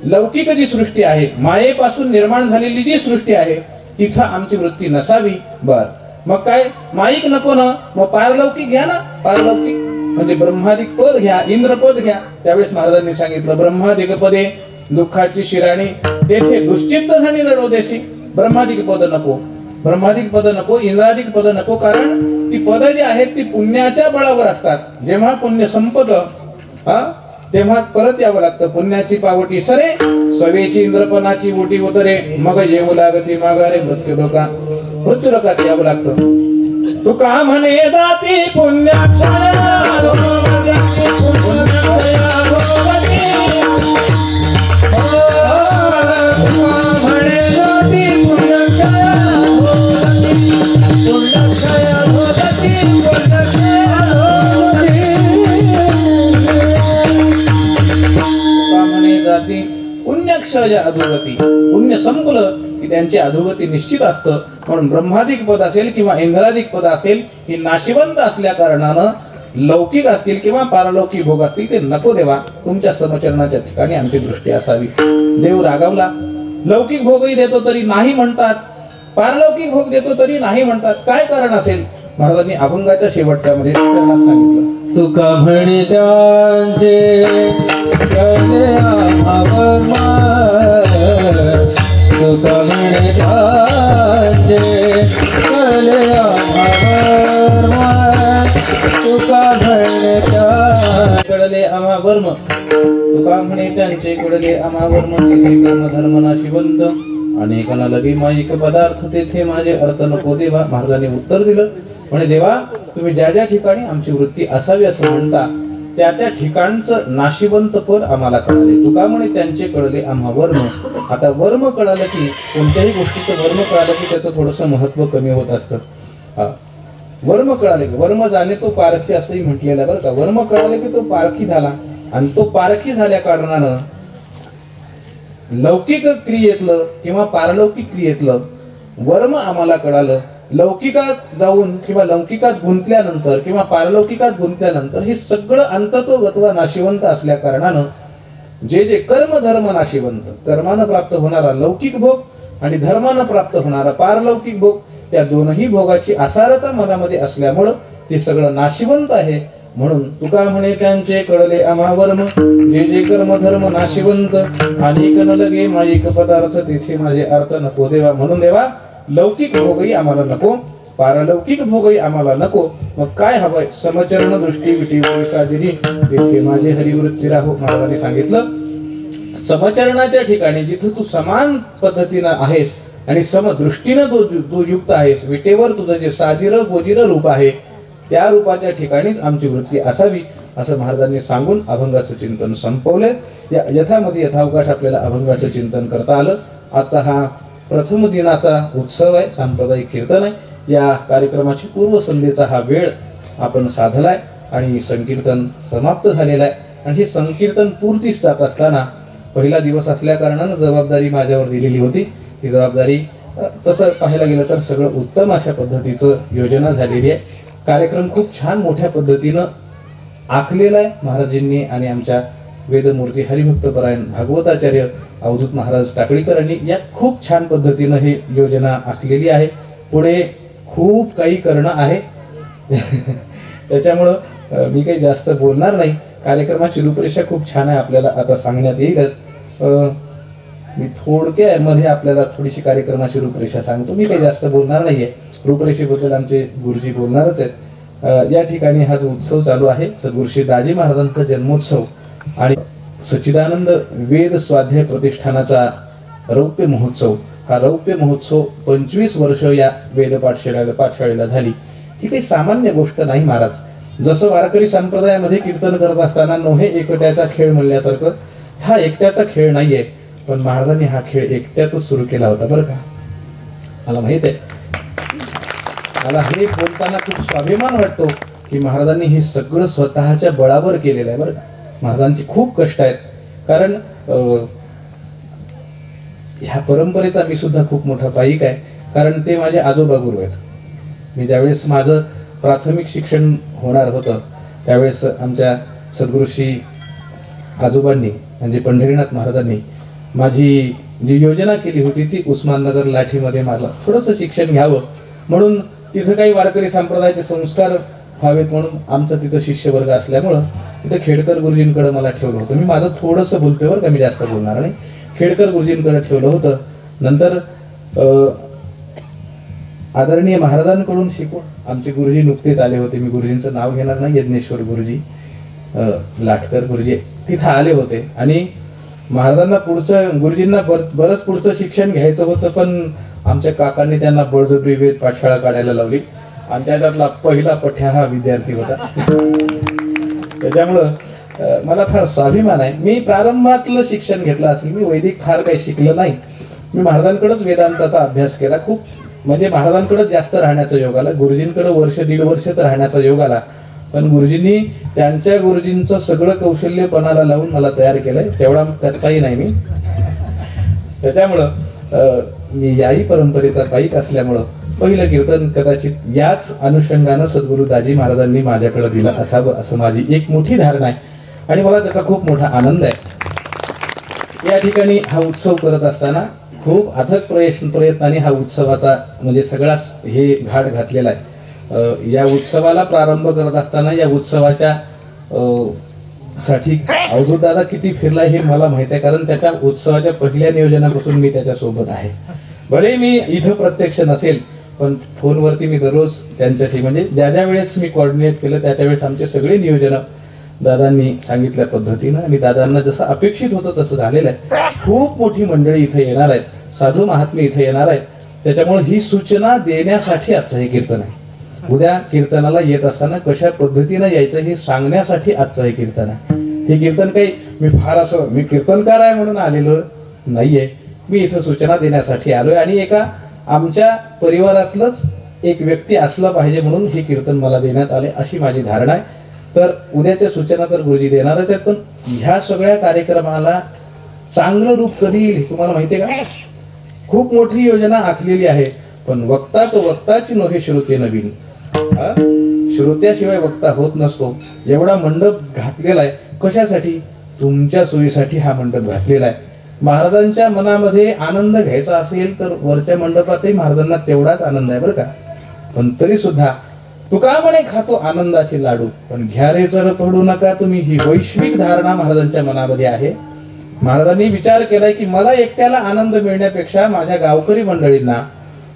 लौकिक जी सृष्टी आहे, मायेपासून निर्माण झालेली जी सृष्टी आहे, तिथं आमची वृत्ती नसावी. बर, मग काय माईक नको ना, मग पारलौकिक घ्या ना. पारलौकिक म्हणजे ब्रह्मादिक पद घ्या, इंद्रपद घ्या. त्यावेळेस महाराजांनी सांगितलं, ब्रह्मादिक पदे दुःखाची शिराणी तेथे दुश्चित्त झाली जडोदेशी. ब्रह्मादिक पद नको, ब्रह्मादिक पद नको, इंद्रादिक पद नको. कारण ती पद जी आहेत ती पुण्याच्या बळावर असतात. जेव्हा पुण्य संपत तेव्हा परत यावं लागतं. पुण्याची पावटी सरे सवेची इंद्रपणाची ओटी उतरे, मग येऊ लागती माघारे मृत्यू लोकात यावं लागतं. तुका म्हणे जाती पुण्याक्षया पुण्यक्षय अधोगती. पुण्य संपलं की त्यांची अधोगती निश्चित असतं. म्हणून ब्रह्मादिक पद असेल किंवा इंद्रादिक पद असेल, ही नाशिवंत असल्या कारणानं लौकिक असतील किंवा पारलौकिक भोग असतील ते नको देवा. तुमच्या समचरणाच्या ठिकाणी आमची दृष्टी असावी. देव रागावला. लौकिक भोगही देतो तरी नाही म्हणतात, पारलौकिक भोग देतो तरी नाही म्हणतात. काय कारण असेल? महाराजांनी अभंगाच्या शेवटच्या मध्ये चरणात सांगितलं,
तुका म्हणे त्यांचे कळले आम्हावरमा. तुका म्हणे त्यांचे कळले आम्हावरमा. तुका म्हणे
कळले आम्हा वर्म. तुका म्हणे त्यांचे कळले आम्हा वर्म. तेथे कर्म धर्म नाशिवंत अनेकांना लगे माईक पदार्थ तेथे माझे अर्थ नको देवा. महाराजांनी उत्तर दिलं, म्हणे देवा, तुम्ही ज्या ज्या ठिकाणी आमची वृत्ती असावी असं म्हणता त्या त्या ठिकाणचं नाशिवंत पद आम्हाला कळले. तुका म्हणे त्यांचे कळले आम्हा वर्म. आता वर्म कळालं की कोणत्याही गोष्टीचं वर्म कळालं की त्याचं थोडंसं महत्व कमी होत असतं. वर्म कळाले की वर्म जाणे तो पारखी असंही म्हटलेलं बरं का. वर्म कळाले की तो पारखी झाला आणि तो पारखी झाल्या कारणानं लौकिक क्रियेतलं किंवा पारलौकिक क्रियेतलं वर्म आम्हाला कळालं. लौकिकात जाऊन किंवा लौकिकात गुंतल्यानंतर किंवा पारलौकिकात गुंतल्यानंतर हे सगळं अंतत्वगत्वा नाशिवंत असल्या कारणानं जे जे कर्म धर्म नाशिवंत, कर्मानं प्राप्त होणारा लौकिक भोग आणि धर्मानं प्राप्त होणारा पारलौकिक भोग, त्या दोनही भोगाची असारता मनामध्ये असल्यामुळं ते सगळं नाशिवंत आहे. म्हणून तुका म्हणे त्यांचे कळले आम्हा वर्म. जे जे कर्म धर्म नाशिवंत अनेक न लगे माईक पदार्थ तेथे माझे अर्थ नको देवा. म्हणून देवा, लौकिक भोगही आम्हाला नको, पारलौकिक भोगही आम्हाला नको. मग काय हवंय? समचरण दृष्टी विटीवरी साजरी तेथे माझे हरिवृत्ती राहो. महाराजांनी सांगितलं, समचरणाच्या ठिकाणी जिथं तू समान पद्धतीनं आहेस आणि समदृष्टीनं तू युक्त आहेस, विटेवर तुझं जे साजिर गोजिर रूप आहे त्या रूपाच्या ठिकाणीच आमची वृत्ती असावी असं महाराजांनी सांगून अभंगाचं चिंतन संपवले. या यथामती यथावकाश आपल्याला अभंगाचं चिंतन करता आलं. आजचा हा प्रथम दिनाचा उत्सव आहे, सांप्रदायिक कीर्तन आहे. या कार्यक्रमाची पूर्वसंध्येचा हा वेळ आपण साधलाय आणि संकीर्तन समाप्त झालेलं आहे. आणि हे संकीर्तन पूर्तीस जात असताना पहिला दिवस असल्या कारणानं जबाबदारी माझ्यावर दिलेली होती. ती जबाबदारी तसं पाहायला गेलं तर सगळं उत्तम अशा पद्धतीचं योजना झालेली आहे. कार्यक्रम खूप छान मोठ्या पद्धतीनं आखलेला आहे महाराजांनी आणि आमच्या वेदमूर्ती हरिभक्तपरायण भागवताचार्य अवधूत महाराज टाकळीकरांनी या खूप छान पद्धतीनं ही योजना आखलेली आहे. पुढे खूप काही करणं आहे त्याच्यामुळं मी काही जास्त बोलणार नाही. कार्यक्रमाची रूपरेषा खूप छान आहे, आपल्याला आता सांगण्यात येईलच. मी थोडक्यामध्ये आपल्याला थोडीशी कार्यक्रमाची रूपरेषा सांगतो. मी काही जास्त बोलणार नाहीये, रूपरेषेबद्दल आमचे गुरुजी बोलणारच आहेत. या ठिकाणी हा जो उत्सव चालू आहे, सद्गुरू श्री दाजी महाराजांचा जन्मोत्सव आणि सच्चिदानंद वेद स्वाध्याय प्रतिष्ठानाचा रौप्य महोत्सव. हा रौप्य महोत्सव 25 वर्ष या वेद पाठशाळेला झाली. ही काही सामान्य गोष्ट नाही महाराज. जसं वारकरी संप्रदायामध्ये कीर्तन करत असताना नोहे एकट्याचा खेळ म्हणल्यासारखं हा एकट्याचा खेळ नाहीये, पण महाराजांनी हा खेळ एकट्यातच सुरू केला होता बरं का. मला माहित आहे, मला हे बोलताना खूप स्वाभिमान वाटतो की महाराजांनी हे सगळं स्वतःच्या बळावर केलेलं आहे बरं का. महाराजांची खूप कष्ट आहेत, कारण ह्या परंपरेचा मी सुद्धा खूप मोठा पाईक आहे, कारण ते माझे आजोबा गुरु आहेत. मी ज्यावेळेस माझं प्राथमिक शिक्षण होणार होतं त्यावेळेस आमच्या सद्गुरू श्री आजोबांनी म्हणजे पंढरीनाथ महाराजांनी माझी जी योजना केली होती ती उस्माननगर लाठीमध्ये मला थोडंसं शिक्षण घ्यावं म्हणून, तिथं काही वारकरी संप्रदायाचे संस्कार व्हावेत म्हणून आमचं तिथं शिष्यवर्ग असल्यामुळं तिथं खेडकर गुरुजींकडे मला ठेवलं होतं. मी माझं थोडंसं बोलतोय बरं का, मी जास्त बोलणार नाही. खेडकर गुरुजींकडे ठेवलं होतं. नंतर आदरणीय महाराजांकडून शिकून आमचे गुरुजी नुकतेच आले होते, मी गुरुजींचं नाव घेणार नाही, यज्ञेश्वर गुरुजी, लाटकर गुरुजी तिथं आले होते आणि महाराजांना गुरुजींना बरंच पुढचं शिक्षण घ्यायचं होतं, पण आमच्या काकांनी त्यांना बळजबरी वेद पाठशाळा काढायला लावली आणि त्याच्यातला पहिला पठ्या हा विद्यार्थी होता. त्याच्यामुळं मला फार स्वाभिमान आहे. मी प्रारंभातलं शिक्षण घेतलं असेल, मी वैदिक फार काही शिकलं नाही. मी महाराजांकडेच वेदांताचा अभ्यास केला. खूप म्हणजे महाराजांकडे जास्त राहण्याचा योग आला. गुरुजींकडे वर्ष दीड वर्षच राहण्याचा योग आला, पण गुरुजींनी त्यांच्या गुरुजींचं सगळं कौशल्य पणाला लावून मला तयार केलंय. तेवढा कच्चाही नाही मी. त्याच्यामुळं मी याही परंपरेचा पाईक असल्यामुळं पहिलं कीर्तन कदाचित याच अनुषंगानं सद्गुरू दाजी महाराजांनी माझ्याकडे दिलं असावं असं माझी एक मोठी धारणा आहे आणि मला त्याचा खूप मोठा आनंद आहे. या ठिकाणी हा उत्सव करत असताना खूप अथक प्रयत्नाने हा उत्सवाचा म्हणजे सगळाच हे घाट घातलेला आहे. या उत्सवाला प्रारंभ करत असताना या उत्सवाच्या साठी अवधूत दादा किती फिरलाय हे मला माहित आहे, कारण त्याच्या उत्सवाच्या पहिल्या नियोजनापासून मी त्याच्या सोबत आहे. भले मी इथं प्रत्यक्ष नसेल पण फोनवरती मी दररोज त्यांच्याशी म्हणजे ज्या वेळेस मी कोऑर्डिनेट केलं त्या वेळेस आमचे सगळे नियोजन दादांनी सांगितल्या पद्धतीनं आणि दादांना जसं अपेक्षित होतं तसं झालेलं आहे. खूप मोठी मंडळी इथे येणार आहेत, साधू महात्मे इथे येणार आहेत. त्याच्यामुळे ही सूचना देण्यासाठी आजचं हे कीर्तन आहे. उद्या कीर्तनाला येत असताना कशा पद्धतीनं यायचं हे सांगण्यासाठी आजचं हे कीर्तन आहे. हे कीर्तन काही मी कीर्तनकार आहे म्हणून आलेलो नाहीये. मी इथं सूचना देण्यासाठी आलोय आणि एका आमच्या परिवारातलंच एक व्यक्ती असला पाहिजे म्हणून हे कीर्तन मला देण्यात आले अशी माझी धारणा आहे. तर उद्याच्या सूचना तर गुरुजी देणारच आहेत, पण ह्या सगळ्या कार्यक्रमाला चांगलं रूप कधी येईल तुम्हाला माहितीये का? खूप मोठी योजना आखलेली आहे, पण वक्ता तो वक्ताची नव्हे श्रोते नवीन. श्रोत्याशिवाय वक्ता होत नसतो. एवढा मंडप घातलेला आहे कशासाठी? तुमच्या सोयीसाठी हा मंडप घातलेला आहे. महाराजांच्या मनामध्ये आनंद घ्यायचा असेल तर वरच्या मंडपातही महाराजांना तेवढाच आनंद आहे बरं का. पण तरी सुद्धा तुका म्हणे खातो आनंदाचे लाडू, पण घ्या रे जर पडू नका तुम्ही, ही वैश्विक धारणा महाराजांच्या मनामध्ये आहे. महाराजांनी विचार केलाय की मला एकट्याला आनंद मिळण्यापेक्षा माझ्या गावकरी मंडळींना,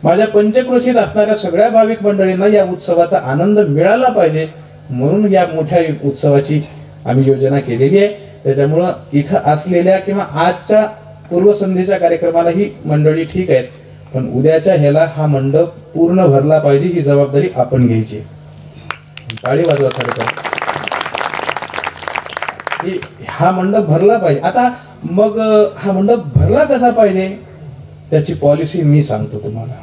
माझ्या पंचक्रोशीत असणाऱ्या सगळ्या भाविक मंडळींना या उत्सवाचा आनंद मिळाला पाहिजे, म्हणून या मोठ्या उत्सवाची आम्ही योजना केलेली आहे. त्याच्यामुळं इथं असलेल्या किंवा आजच्या पूर्वसंध्येच्या कार्यक्रमाला ही मंडळी ठीक आहेत, पण उद्याच्या ह्याला हा मंडप पूर्ण भरला पाहिजे, ही जबाबदारी आपण घ्यायची. टाळी वाजवा खरं तर. हा मंडप भरला पाहिजे. आता मग हा मंडप भरला कसा पाहिजे त्याची पॉलिसी मी सांगतो तुम्हाला.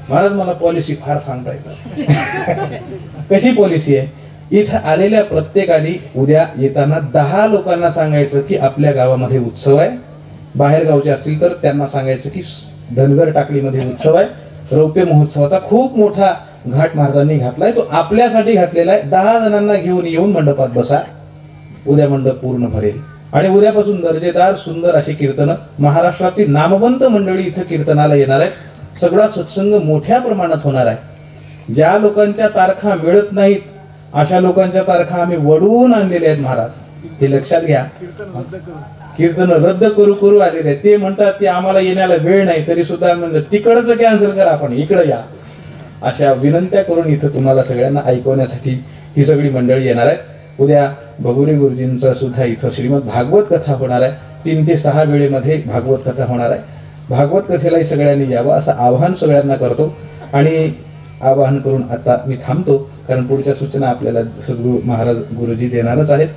महाराज मला पॉलिसी फार सांगता येतात. कशी पॉलिसी आहे? इथं आलेल्या प्रत्येकाने उद्या येताना 10 लोकांना सांगायचं की आपल्या गावामध्ये उत्सव आहे. बाहेर गावचे असतील तर त्यांना सांगायचं की धनगर टाकळीमध्ये उत्सव आहे. रौप्य महोत्सवाचा खूप मोठा घाट महाराजांनी घातलाय, तो आपल्यासाठी घातलेला आहे. 10 जणांना घेऊन येऊन मंडपात बसा. उद्या मंडप पूर्ण भरेल आणि उद्यापासून दर्जेदार सुंदर अशी कीर्तनं महाराष्ट्रातील नामवंत मंडळी इथं कीर्तनाला येणार आहेत. सगळा सत्संग मोठ्या प्रमाणात होणार आहे. ज्या लोकांच्या तारखा मिळत नाहीत अशा लोकांच्या तारखा आम्ही वडवून आणलेल्या आहेत महाराज, हे लक्षात घ्या. कीर्तन रद्द करू आलेले आहेत. ते म्हणतात की आम्हाला येण्याला वेळ नाही, तरी सुद्धा म्हणलं तिकडचं कॅन्सल करा, आपण इकडे या. अशा विनंत्या करून इथं तुम्हाला सगळ्यांना ऐकवण्यासाठी ही सगळी मंडळी येणार आहे. उद्या भगुरी गुरुजींचा सुद्धा इथं श्रीमद भागवत कथा होणार आहे. 3 ते 6 वेळेमध्ये भागवत कथा होणार आहे. भागवत कथेलाही सगळ्यांनी यावं असं आवाहन सगळ्यांना करतो आणि आवाहन करून आता मी थांबतो, कारण पुढच्या सूचना आपल्याला सद्गुरू महाराज गुरुजी देणारच आहेत.